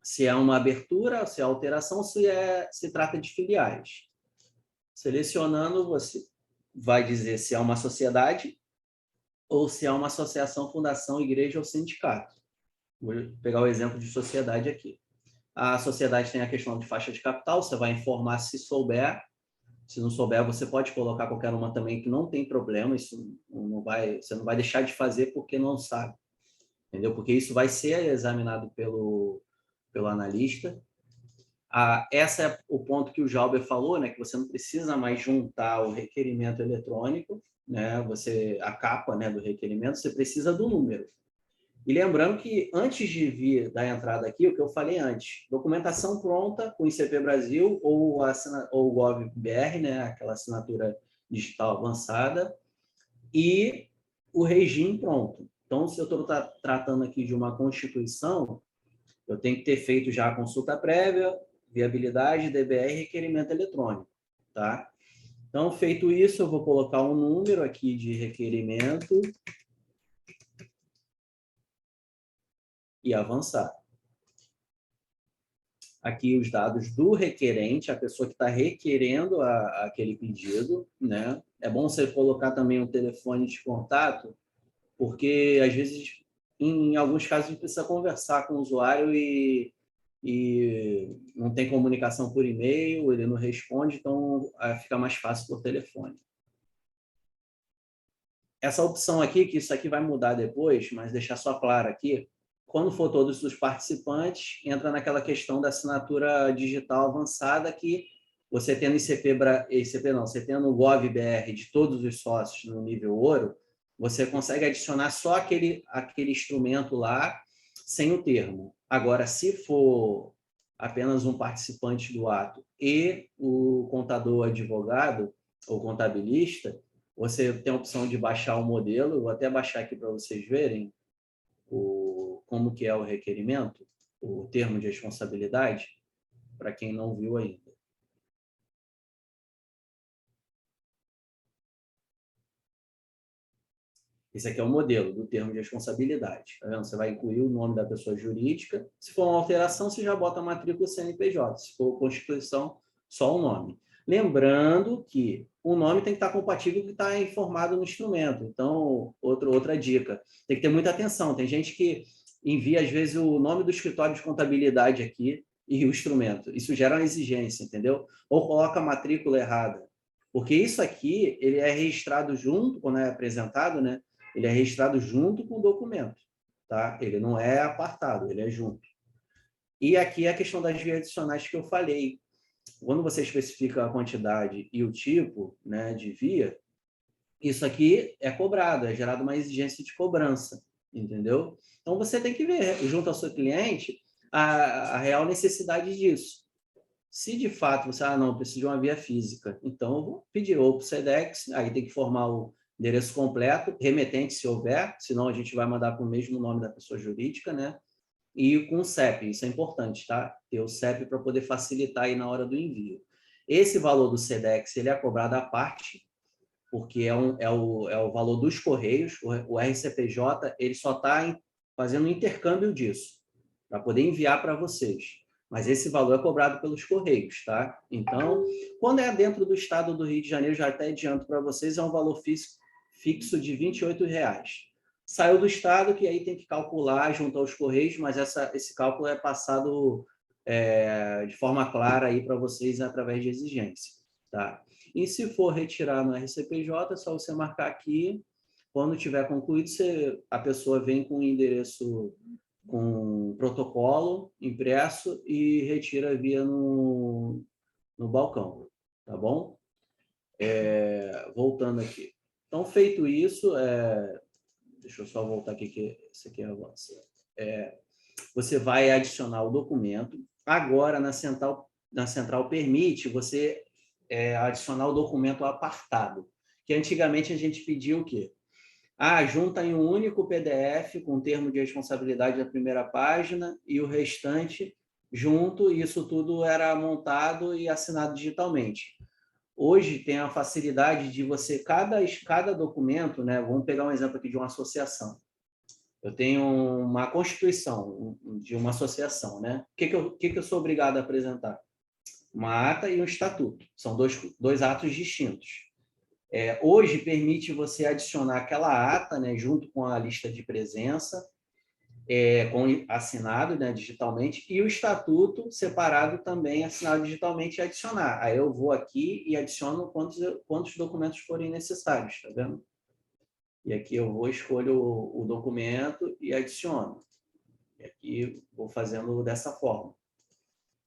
Se é uma abertura, se é alteração, se trata de filiais. Selecionando, você vai dizer se é uma sociedade ou se é uma associação, fundação, igreja ou sindicato. Vou pegar o exemplo de sociedade aqui. A sociedade tem a questão de faixa de capital, você vai informar se souber. Se não souber, você pode colocar qualquer uma também, que não tem problema, isso você não vai deixar de fazer porque não sabe. Entendeu? Porque isso vai ser examinado pelo analista. Esse é o ponto que o Jalber falou, né, que você não precisa mais juntar o requerimento eletrônico, né, a capa, né, do requerimento, você precisa do número. E lembrando que antes de vir da entrada aqui, o que eu falei antes, documentação pronta com ICP Brasil ou o GovBR, né, aquela assinatura digital avançada, e o regime pronto. Então, se eu estou tratando aqui de uma constituição, eu tenho que ter feito já a consulta prévia, viabilidade, DBR e requerimento eletrônico, tá? Então, feito isso, eu vou colocar um número aqui de requerimento e avançar. aqui os dados do requerente, a pessoa que está requerendo aquele pedido, né? É bom você colocar também um telefone de contato, porque, às vezes, em alguns casos, a gente precisa conversar com o usuário e não tem comunicação por e-mail, ele não responde, então fica mais fácil por telefone. Essa opção aqui, que isso aqui vai mudar depois, mas deixar só claro aqui, quando for todos os participantes, entra naquela questão da assinatura digital avançada que você tendo você tendo o GovBR de todos os sócios no nível ouro, você consegue adicionar só aquele instrumento lá sem o termo. Agora, se for apenas um participante do ato e o contador advogado ou contabilista, você tem a opção de baixar o modelo. Eu vou até baixar aqui para vocês verem como que é o requerimento, o termo de responsabilidade, para quem não viu ainda. Esse aqui é o modelo do termo de responsabilidade. Tá vendo? Você vai incluir o nome da pessoa jurídica. Se for uma alteração, você já bota a matrícula CNPJ. Se for constituição, só o nome. Lembrando que o nome tem que estar compatível com o que está informado no instrumento. Então, outra dica. Tem que ter muita atenção. Tem gente que envia, às vezes, o nome do escritório de contabilidade aqui e o instrumento. Isso gera uma exigência, entendeu? Ou coloca a matrícula errada. Porque isso aqui, ele é registrado junto, quando é apresentado, né? Ele é registrado junto com o documento, tá? Ele não é apartado, ele é junto. E aqui é a questão das vias adicionais que eu falei. Quando você especifica a quantidade e o tipo, né, de via, isso aqui é cobrado, é gerado uma exigência de cobrança, entendeu? Então, você tem que ver, junto ao seu cliente, a real necessidade disso. Se, de fato, você, não, preciso de uma via física, então eu vou pedir ou para o SEDEX, aí tem que formar o endereço completo, remetente, se houver, senão a gente vai mandar para o mesmo nome da pessoa jurídica, né? E com o CEP, isso é importante, tá? Ter o CEP para poder facilitar aí na hora do envio. Esse valor do SEDEX, ele é cobrado à parte, porque é o valor dos Correios. O RCPJ, ele só está fazendo um intercâmbio disso, para poder enviar para vocês. Mas esse valor é cobrado pelos Correios, tá? Então, quando é dentro do estado do Rio de Janeiro, já até adianto para vocês, é um valor fixo de R$ 28,00. Saiu do estado, que aí tem que calcular junto aos Correios, mas esse cálculo é passado de forma clara aí para vocês através de exigência, tá? E se for retirar no RCPJ, é só você marcar aqui. Quando tiver concluído, a pessoa vem com o endereço, com protocolo impresso e retira via no balcão, tá bom? Voltando aqui. Então, feito isso, deixa eu só voltar aqui, que esse aqui é avanço. Você vai adicionar o documento. Agora, na central permite você adicionar o documento apartado, que antigamente a gente pedia o quê? Junta em um único PDF com o termo de responsabilidade da primeira página e o restante junto, e isso tudo era montado e assinado digitalmente. Hoje tem a facilidade de você, cada documento, né? Vamos pegar um exemplo aqui de uma associação. Eu tenho uma constituição de uma associação, né? O que eu sou obrigado a apresentar? Uma ata e um estatuto. São dois atos distintos. Hoje permite você adicionar aquela ata, né, junto com a lista de presença, assinado, né, digitalmente, e o estatuto separado também, assinado digitalmente, e adicionar. Aí eu vou aqui e adiciono quantos documentos forem necessários, tá vendo? E aqui eu escolho o documento e adiciono. E aqui vou fazendo dessa forma.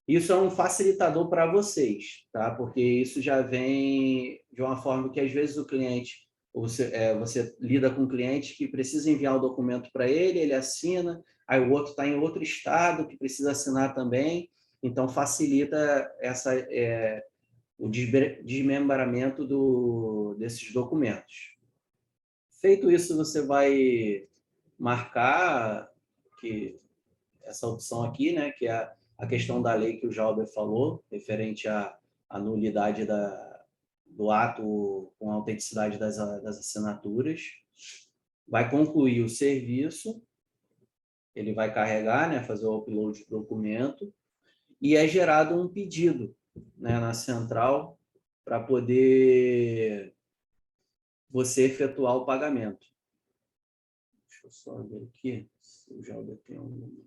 Isso é um facilitador para vocês, tá? Porque isso já vem de uma forma que, às vezes, o cliente, você lida com um cliente que precisa enviar o documento para ele assina, aí o outro está em outro estado que precisa assinar também, então facilita o desmembramento desses documentos. Feito isso, você vai marcar essa opção aqui, né, que é a questão da lei que o Jalber falou, referente à nulidade do ato com a autenticidade das assinaturas. Vai concluir o serviço, ele vai carregar, né, fazer o upload do documento, e é gerado um pedido, né, na central para poder você efetuar o pagamento. Deixa eu só ver aqui se eu já tenho um...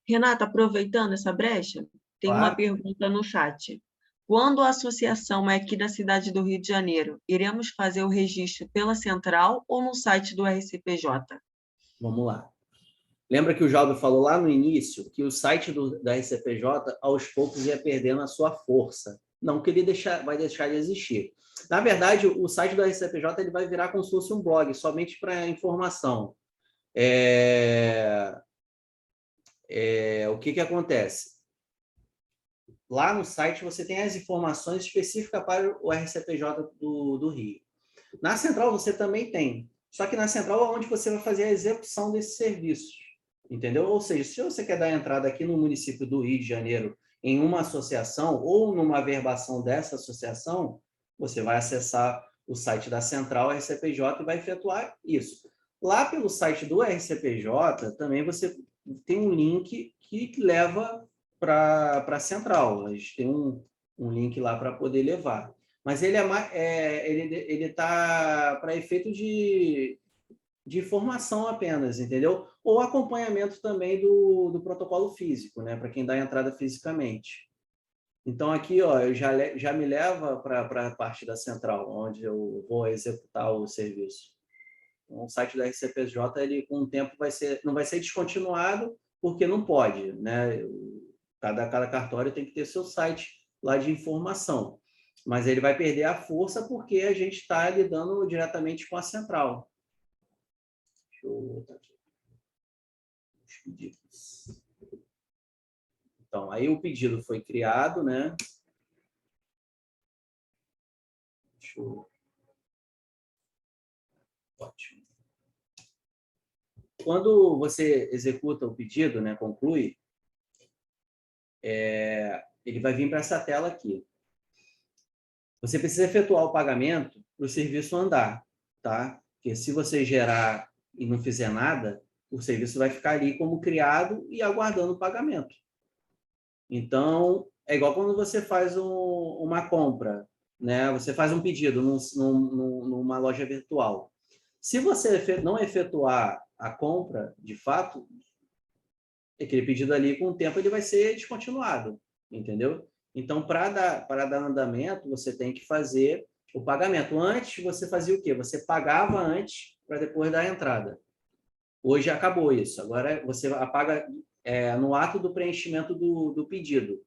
Renata, aproveitando essa brecha, tem uma Claro. pergunta no chat. Quando a associação é aqui da cidade do Rio de Janeiro, iremos fazer o registro pela central ou no site do RCPJ? Vamos lá. Lembra que o Jaldo falou lá no início que o site da RCPJ, aos poucos, ia perdendo a sua força. Não que ele vai deixar de existir. Na verdade, o site da RCPJ ele vai virar como se fosse um blog, somente para informação. O que acontece? Lá no site você tem as informações específicas para o RCPJ do Rio. Na central você também tem. Só que na central é onde você vai fazer a execução desses serviços. Entendeu? Ou seja, se você quer dar entrada aqui no município do Rio de Janeiro em uma associação ou numa averbação dessa associação, você vai acessar o site da central RCPJ e vai efetuar isso. Lá pelo site do RCPJ, também você tem um link que leva para a central. A gente tem um link lá para poder levar. Mas ele ele está para efeito de formação apenas, entendeu? Ou acompanhamento também do protocolo físico, né? Para quem dá entrada fisicamente. Então, aqui, ó, já me leva para a parte da central, onde eu vou executar o serviço. Então, o site da RCPJ, ele, com o tempo, não vai ser descontinuado, porque não pode, né? Cada cartório tem que ter seu site lá de informação. Mas ele vai perder a força porque a gente está lidando diretamente com a central. Deixa eu botar aqui. Os pedidos. Então, aí o pedido foi criado, né? Deixa eu... Ótimo. Quando você executa o pedido, né, conclui, ele vai vir para essa tela aqui. Você precisa efetuar o pagamento para o serviço andar, tá? Porque se você gerar e não fizer nada, o serviço vai ficar ali como criado e aguardando o pagamento. Então, é igual quando você faz uma compra, né? Você faz um pedido numa loja virtual. Se você não efetuar a compra, de fato, aquele pedido ali, com o tempo, ele vai ser descontinuado, entendeu? Então, para dar andamento, você tem que fazer o pagamento. Antes, você fazia o quê? Você pagava antes para depois dar a entrada. Hoje acabou isso. Agora, você paga no ato do preenchimento do pedido,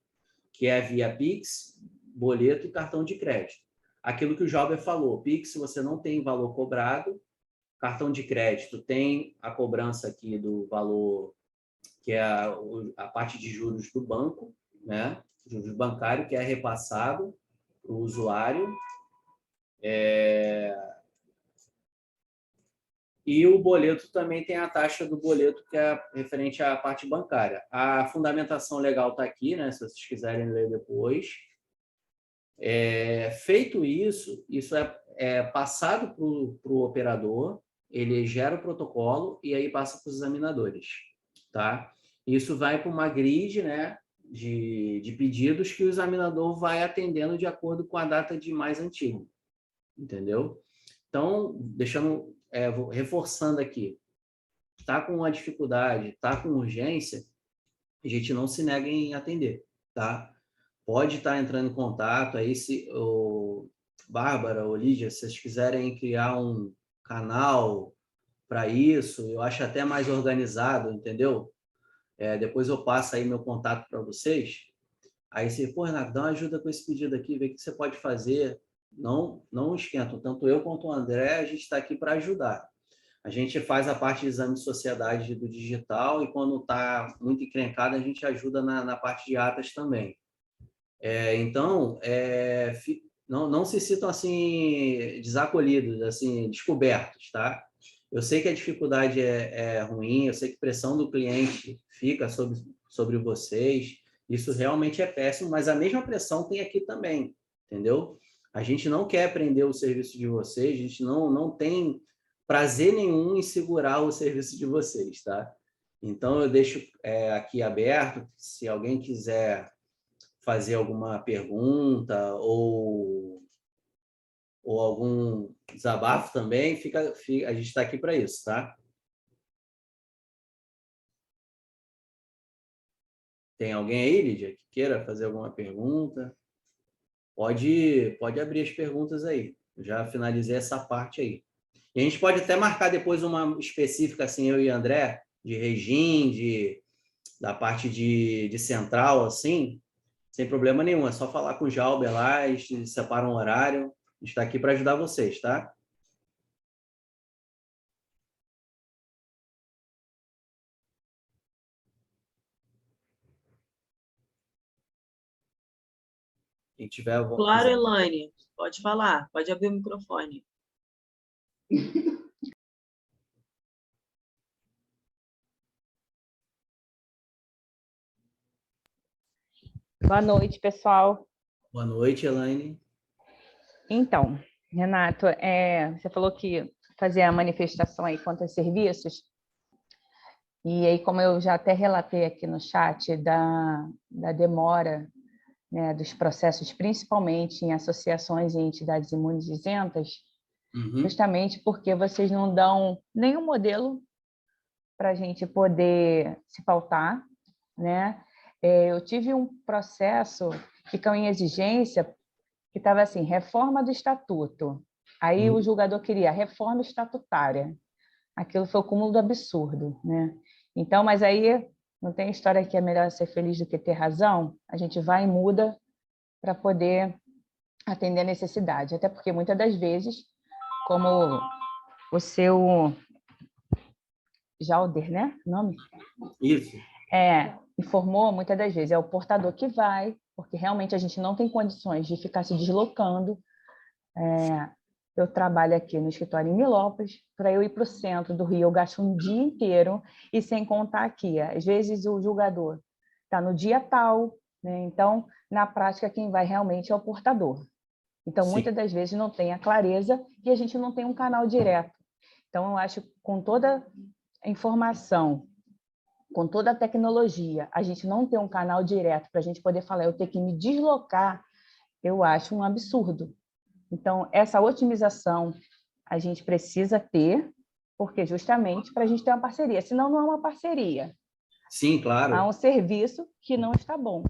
que é via Pix, boleto e cartão de crédito. Aquilo que o Jalber falou, Pix você não tem valor cobrado, cartão de crédito tem a cobrança aqui do valor, que é a parte de juros do banco, né? Juros bancário, que é repassado para o usuário. E o boleto também tem a taxa do boleto, que é referente à parte bancária. A fundamentação legal está aqui, né? Se vocês quiserem ler depois. Feito isso é passado para o operador, ele gera o protocolo e aí passa para os examinadores, tá? Isso vai para uma grid, né, de pedidos que o examinador vai atendendo de acordo com a data de mais antigo, entendeu? Então, reforçando aqui, está com uma dificuldade, está com urgência, a gente não se nega em atender, tá? Pode estar entrando em contato aí, se Bárbara ou Lídia, se vocês quiserem criar um canal para isso, eu acho até mais organizado, entendeu? Depois eu passo aí meu contato para vocês. Aí você, Renato, dá uma ajuda com esse pedido aqui, vê o que você pode fazer. Não esquenta, tanto eu quanto o André, a gente está aqui para ajudar. A gente faz a parte de exame de sociedade do digital e quando está muito encrencado, a gente ajuda na parte de atas também. Então, não se sintam assim desacolhidos, assim, descobertos, tá? Eu sei que a dificuldade é ruim, eu sei que a pressão do cliente fica sobre vocês, isso realmente é péssimo, mas a mesma pressão tem aqui também, entendeu? A gente não quer prender o serviço de vocês, a gente não tem prazer nenhum em segurar o serviço de vocês, tá? Então, eu deixo aqui aberto, se alguém quiser fazer alguma pergunta ou algum desabafo também, a gente está aqui para isso, tá? Tem alguém aí, Lídia, que queira fazer alguma pergunta? Pode abrir as perguntas aí. Eu já finalizei essa parte aí. E a gente pode até marcar depois uma específica, assim, eu e André, de regime, da parte de central, assim, sem problema nenhum. É só falar com o Jalber lá, a gente separa um horário. A gente está aqui para ajudar vocês, tá? Quem tiver... Claro, Elaine, pode falar, pode abrir o microfone. Boa noite, pessoal. Boa noite, Elaine. Então, Renato, você falou que fazia a manifestação aí contra os serviços, e aí, como eu já até relatei aqui no chat da demora, né, dos processos, principalmente em associações e entidades imunizentas, justamente porque vocês não dão nenhum modelo para a gente poder se pautar, né? Eu tive um processo que caiu em exigência que estava assim, reforma do estatuto. Aí o julgador queria reforma estatutária. Aquilo foi o cúmulo do absurdo, né? Então, mas aí não tem história que é melhor ser feliz do que ter razão? A gente vai e muda para poder atender a necessidade. Até porque muitas das vezes, como o seu Jalder, né? Nome? Isso. Informou, muitas das vezes é o portador que vai, porque realmente a gente não tem condições de ficar se deslocando. Eu trabalho aqui no escritório em Nilópolis, para eu ir para o centro do Rio, eu gasto um dia inteiro, e sem contar aqui, às vezes o julgador está no dia tal, né? Então, na prática, quem vai realmente é o portador. Então, Sim. Muitas das vezes não tem a clareza e a gente não tem um canal direto. Então, eu acho que com toda a informação, com toda a tecnologia, a gente não ter um canal direto para a gente poder falar, eu tenho que me deslocar, eu acho um absurdo. Então, essa otimização a gente precisa ter, porque justamente para a gente ter uma parceria, senão não é uma parceria. Sim, claro. Há um serviço que não está bom.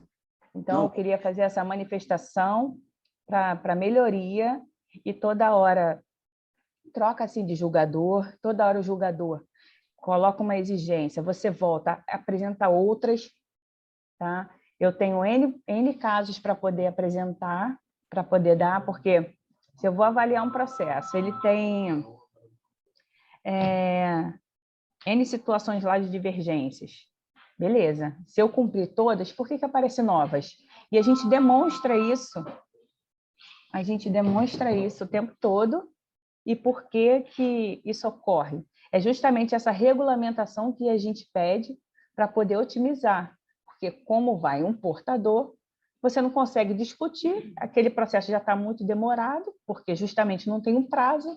Então, eu queria fazer essa manifestação para melhoria, e toda hora troca assim de julgador, toda hora o julgador coloca uma exigência, você volta, apresenta outras, tá? Eu tenho N casos para poder apresentar, para poder dar, porque se eu vou avaliar um processo, ele tem N situações lá de divergências. Beleza. Se eu cumprir todas, por que aparecem novas? E a gente demonstra isso. A gente demonstra isso o tempo todo. E por que que isso ocorre? É justamente essa regulamentação que a gente pede para poder otimizar. Porque como vai um portador, você não consegue discutir, aquele processo já está muito demorado, porque justamente não tem um prazo,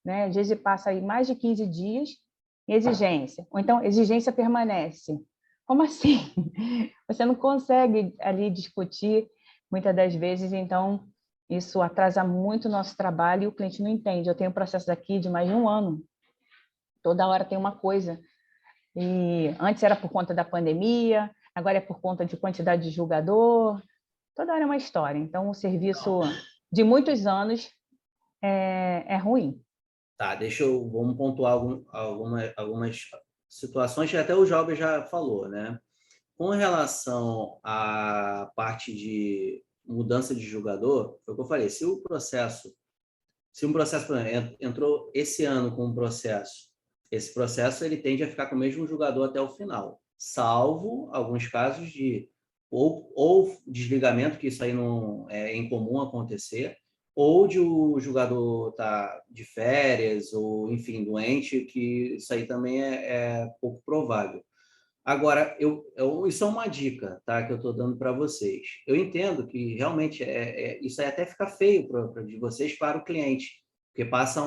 né? Às vezes passa aí mais de 15 dias, exigência. Ou então, exigência permanece. Como assim? Você não consegue ali discutir, muitas das vezes, então, isso atrasa muito o nosso trabalho e o cliente não entende. Eu tenho processos aqui de mais de um ano. Toda hora tem uma coisa. E antes era por conta da pandemia, agora é por conta de quantidade de julgador. Toda hora é uma história. Então, o serviço de muitos anos é ruim. Tá, vamos pontuar algumas situações que até o Jovem já falou, né? Com relação à parte de mudança de julgador, foi o que eu falei, se um processo, por exemplo, entrou esse ano com um processo, esse processo ele tende a ficar com o mesmo julgador até o final, salvo alguns casos de ou desligamento, que isso aí não é incomum acontecer, ou de o jogador estar de férias, ou, enfim, doente, que isso aí também é pouco provável. Agora, isso é uma dica, tá, que eu estou dando para vocês. Eu entendo que realmente isso aí até fica feio de vocês para o cliente, porque passa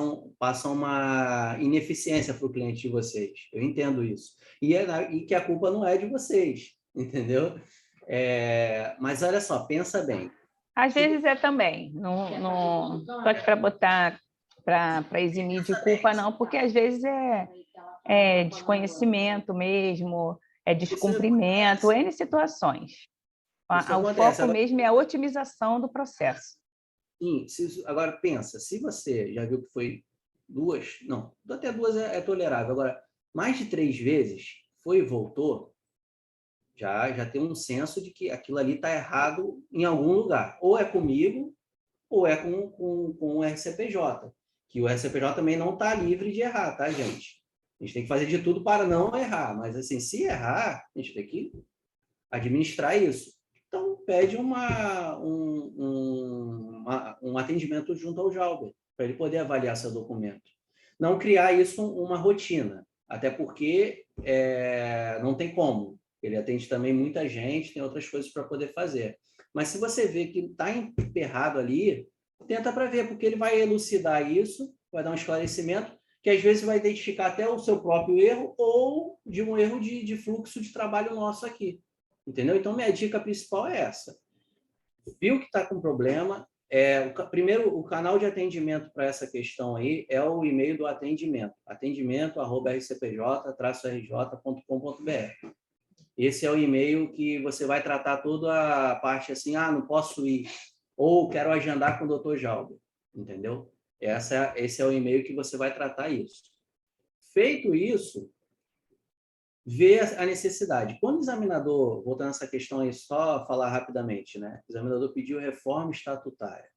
uma ineficiência para o cliente de vocês. Eu entendo isso. E que a culpa não é de vocês, entendeu? Mas olha só, pensa bem. Às vezes é também. Não estou aqui para botar, para eximir de culpa, não, porque às vezes é desconhecimento mesmo, é descumprimento, N situações. O foco mesmo é a otimização do processo. Sim, agora pensa, se você já viu que foi até duas é tolerável. Agora, mais de 3 vezes foi e voltou, já tem um senso de que aquilo ali está errado em algum lugar. Ou é comigo, ou é com o RCPJ, que o RCPJ também não está livre de errar, tá, gente? A gente tem que fazer de tudo para não errar, mas assim, se errar, a gente tem que administrar isso. Então, pede um atendimento junto ao Jalber, para ele poder avaliar seu documento. Não criar isso uma rotina, até porque não tem como. Ele atende também muita gente, tem outras coisas para poder fazer. Mas se você vê que está emperrado ali, tenta para ver, porque ele vai elucidar isso, vai dar um esclarecimento, que às vezes vai identificar até o seu próprio erro ou de um erro de fluxo de trabalho nosso aqui. Entendeu? Então, minha dica principal é essa. Viu que está com problema? Primeiro, o canal de atendimento para essa questão aí é o e-mail do atendimento, atendimento@rcpj-rj.com.br. Esse é o e-mail que você vai tratar toda a parte assim, não posso ir, ou quero agendar com o Dr. Jalber, entendeu? Esse é o e-mail que você vai tratar isso. Feito isso, ver a necessidade. Quando o examinador, voltando a essa questão aí, só falar rapidamente, né? O examinador pediu reforma estatutária.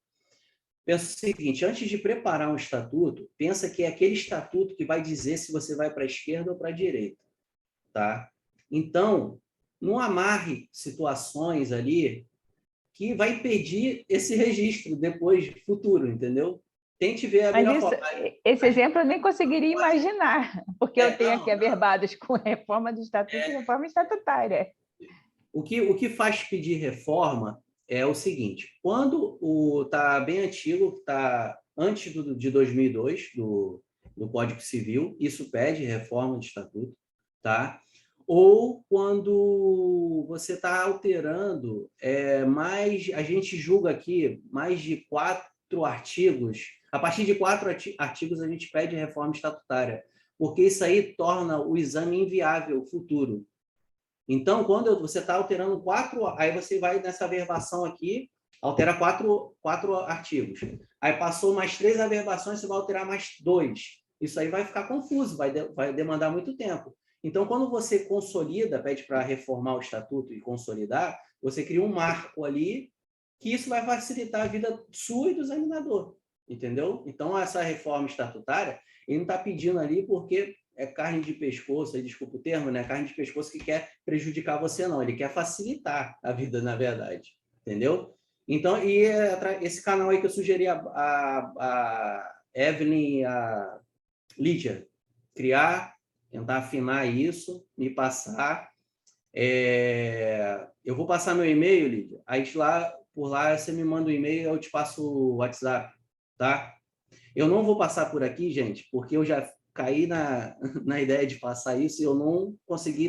Pensa o seguinte, antes de preparar um estatuto, pensa que é aquele estatuto que vai dizer se você vai para a esquerda ou para a direita, tá? Então, não amarre situações ali que vai impedir esse registro depois, futuro, entendeu? Tente ver a melhor forma. Esse exemplo eu nem conseguiria imaginar, porque eu tenho aqui averbados com reforma do estatuto e reforma estatutária. O que faz pedir reforma é o seguinte, quando está bem antigo, está antes de 2002, do Código Civil, isso pede reforma de estatuto, tá? Ou quando você está alterando, a gente julga aqui mais de 4 artigos, a partir de 4 artigos a gente pede reforma estatutária, porque isso aí torna o exame inviável futuro. Então, quando você está alterando 4, aí você vai nessa averbação aqui, altera 4 artigos. Aí passou mais 3 averbações, você vai alterar mais 2. Isso aí vai ficar confuso, vai demandar muito tempo. Então, quando você consolida, pede para reformar o estatuto e consolidar, você cria um marco ali, que isso vai facilitar a vida sua e do examinador, entendeu? Então, essa reforma estatutária, ele não está pedindo ali porque é carne de pescoço, aí, desculpa o termo, né? Carne de pescoço que quer prejudicar você, não. Ele quer facilitar a vida, na verdade, entendeu? Então, e esse canal aí que eu sugeri a Evelyn e a Lídia criar, tentar afinar isso, me passar. Eu vou passar meu e-mail, Lídia. Aí por lá você me manda o e-mail e eu te passo o WhatsApp, tá? Eu não vou passar por aqui, gente, porque eu já caí na ideia de passar isso e eu não consegui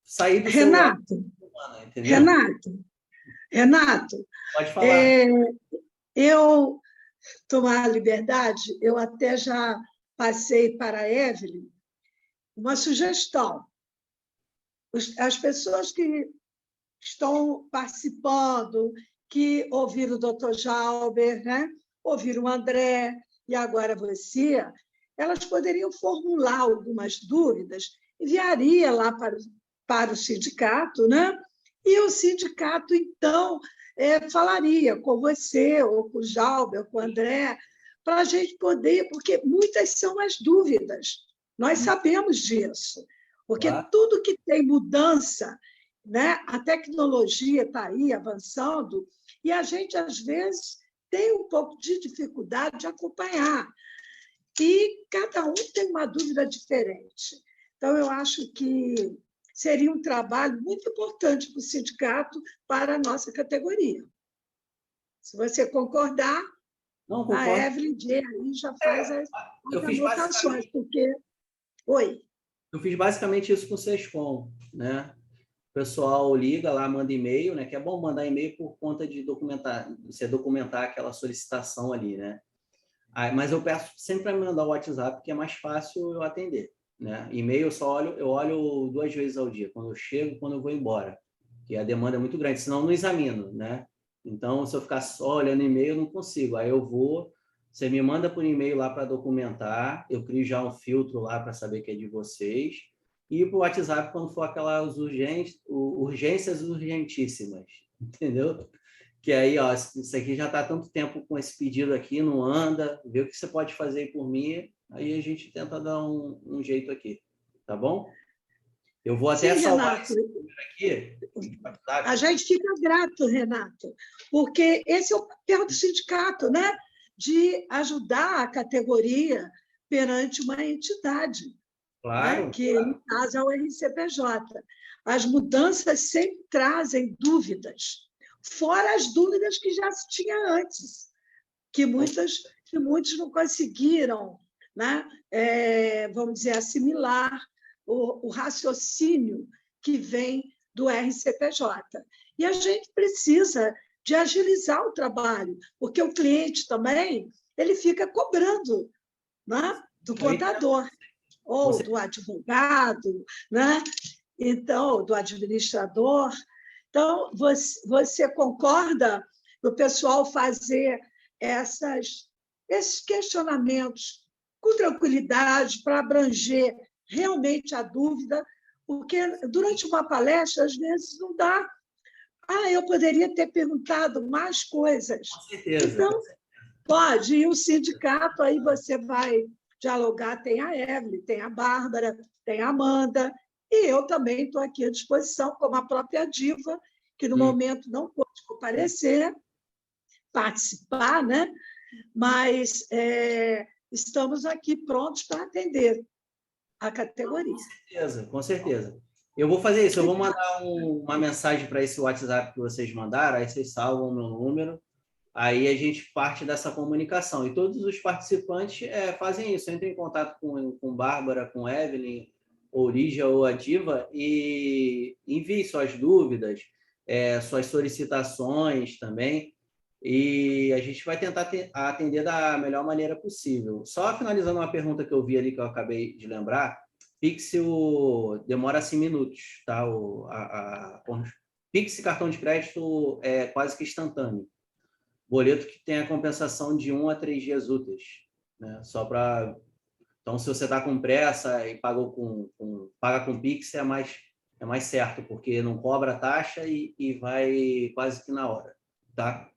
sair do celular. Renato, pode falar. Eu tomar a liberdade, eu até já passei para a Evelyn uma sugestão. As pessoas que estão participando, que ouviram o Dr. Jalber, né? Ouviram o André e agora você, elas poderiam formular algumas dúvidas, enviaria lá para o sindicato, né? E o sindicato, então, falaria com você, ou com o Jalber, ou com o André, para a gente poder, porque muitas são as dúvidas, nós sabemos disso, porque tudo que tem mudança, né? A tecnologia está aí avançando, e a gente, às vezes, tem um pouco de dificuldade de acompanhar. E cada um tem uma dúvida diferente. Então, eu acho que seria um trabalho muito importante para o sindicato, para a nossa categoria. Se você concordar, Não, a concordo. Evelyn D. aí já faz as Eu fiz anotações, porque... Oi. Eu fiz basicamente isso com o Sescom, né? O pessoal liga lá, manda e-mail, né? Que é bom mandar e-mail por conta de você documentar aquela solicitação ali, né? Mas eu peço sempre para me mandar o WhatsApp, porque é mais fácil eu atender, né? E-mail eu olho 2 vezes ao dia, quando eu chego e quando eu vou embora, que a demanda é muito grande, senão eu não examino, né? Então, se eu ficar só olhando e-mail, eu não consigo. Aí eu vou, você me manda por e-mail lá para documentar, eu crio já um filtro lá para saber que é de vocês, e para o WhatsApp quando for aquelas urgências urgentíssimas, entendeu? Que aí, ó, isso aqui já está há tanto tempo com esse pedido aqui, não anda, vê o que você pode fazer aí por mim, aí a gente tenta dar um jeito aqui, tá bom? Eu vou até salvar esse número aqui. A gente fica grato, Renato, porque esse é o papel do sindicato, né? De ajudar a categoria perante uma entidade, Claro, né? Que, no caso, é o RCPJ. As mudanças sempre trazem dúvidas, fora as dúvidas que já se tinha antes, que muitos não conseguiram, né? Vamos dizer, assimilar o raciocínio que vem do RCPJ. E a gente precisa de agilizar o trabalho, porque o cliente também ele fica cobrando, né? Do contador ou do advogado, né? Então, do administrador. Então, você concorda do pessoal fazer esses questionamentos com tranquilidade para abranger realmente a dúvida, porque durante uma palestra, às vezes, não dá. Eu poderia ter perguntado mais coisas. com certeza. Então, pode, e o sindicato, aí você vai dialogar, tem a Evelyn, tem a Bárbara, tem a Amanda, e eu também estou aqui à disposição, como a própria Diva, que no momento não pode comparecer, participar, né? Mas estamos aqui prontos para atender a categoria. Com certeza, com certeza. Eu vou fazer isso, eu vou mandar uma mensagem para esse WhatsApp que vocês mandaram, aí vocês salvam o meu número, aí a gente parte dessa comunicação. E todos os participantes fazem isso, entrem em contato com Bárbara, com Evelyn, ou Lígia ou a Diva, e envie suas dúvidas, suas solicitações também, e a gente vai tentar atender da melhor maneira possível. Só finalizando uma pergunta que eu vi ali, que eu acabei de lembrar, Pix demora 5 minutos, tá? Pix cartão de crédito é quase que instantâneo. Boleto que tem a compensação de 1 a 3 dias úteis, né? Só para... Então, se você está com pressa e paga com Pix, é mais certo, porque não cobra taxa e vai quase que na hora, tá?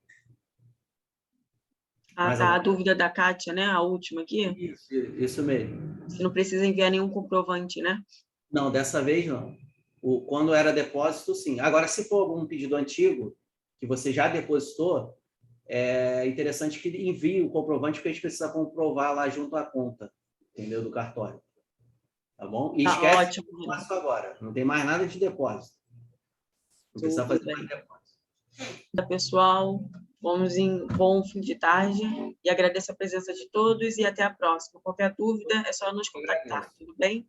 A dúvida da Kátia, né? A última aqui. Isso mesmo. Você não precisa enviar nenhum comprovante, né? Não, dessa vez não. Quando era depósito, sim. Agora, se for algum pedido antigo, que você já depositou, é interessante que envie o comprovante, porque a gente precisa comprovar lá junto à conta, entendeu? Do cartório. Tá bom? E esquece ótimo. que eu faço agora. Não tem mais nada de depósito. Não precisa fazer mais depósito. Pessoal, vamos em bom fim de tarde e agradeço a presença de todos e até a próxima. Qualquer dúvida, é só nos contactar, tudo bem?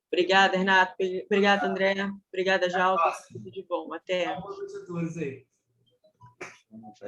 Obrigada, Renato. Obrigada, André. Obrigada, Jalpa. Tudo de bom. Até. Vamos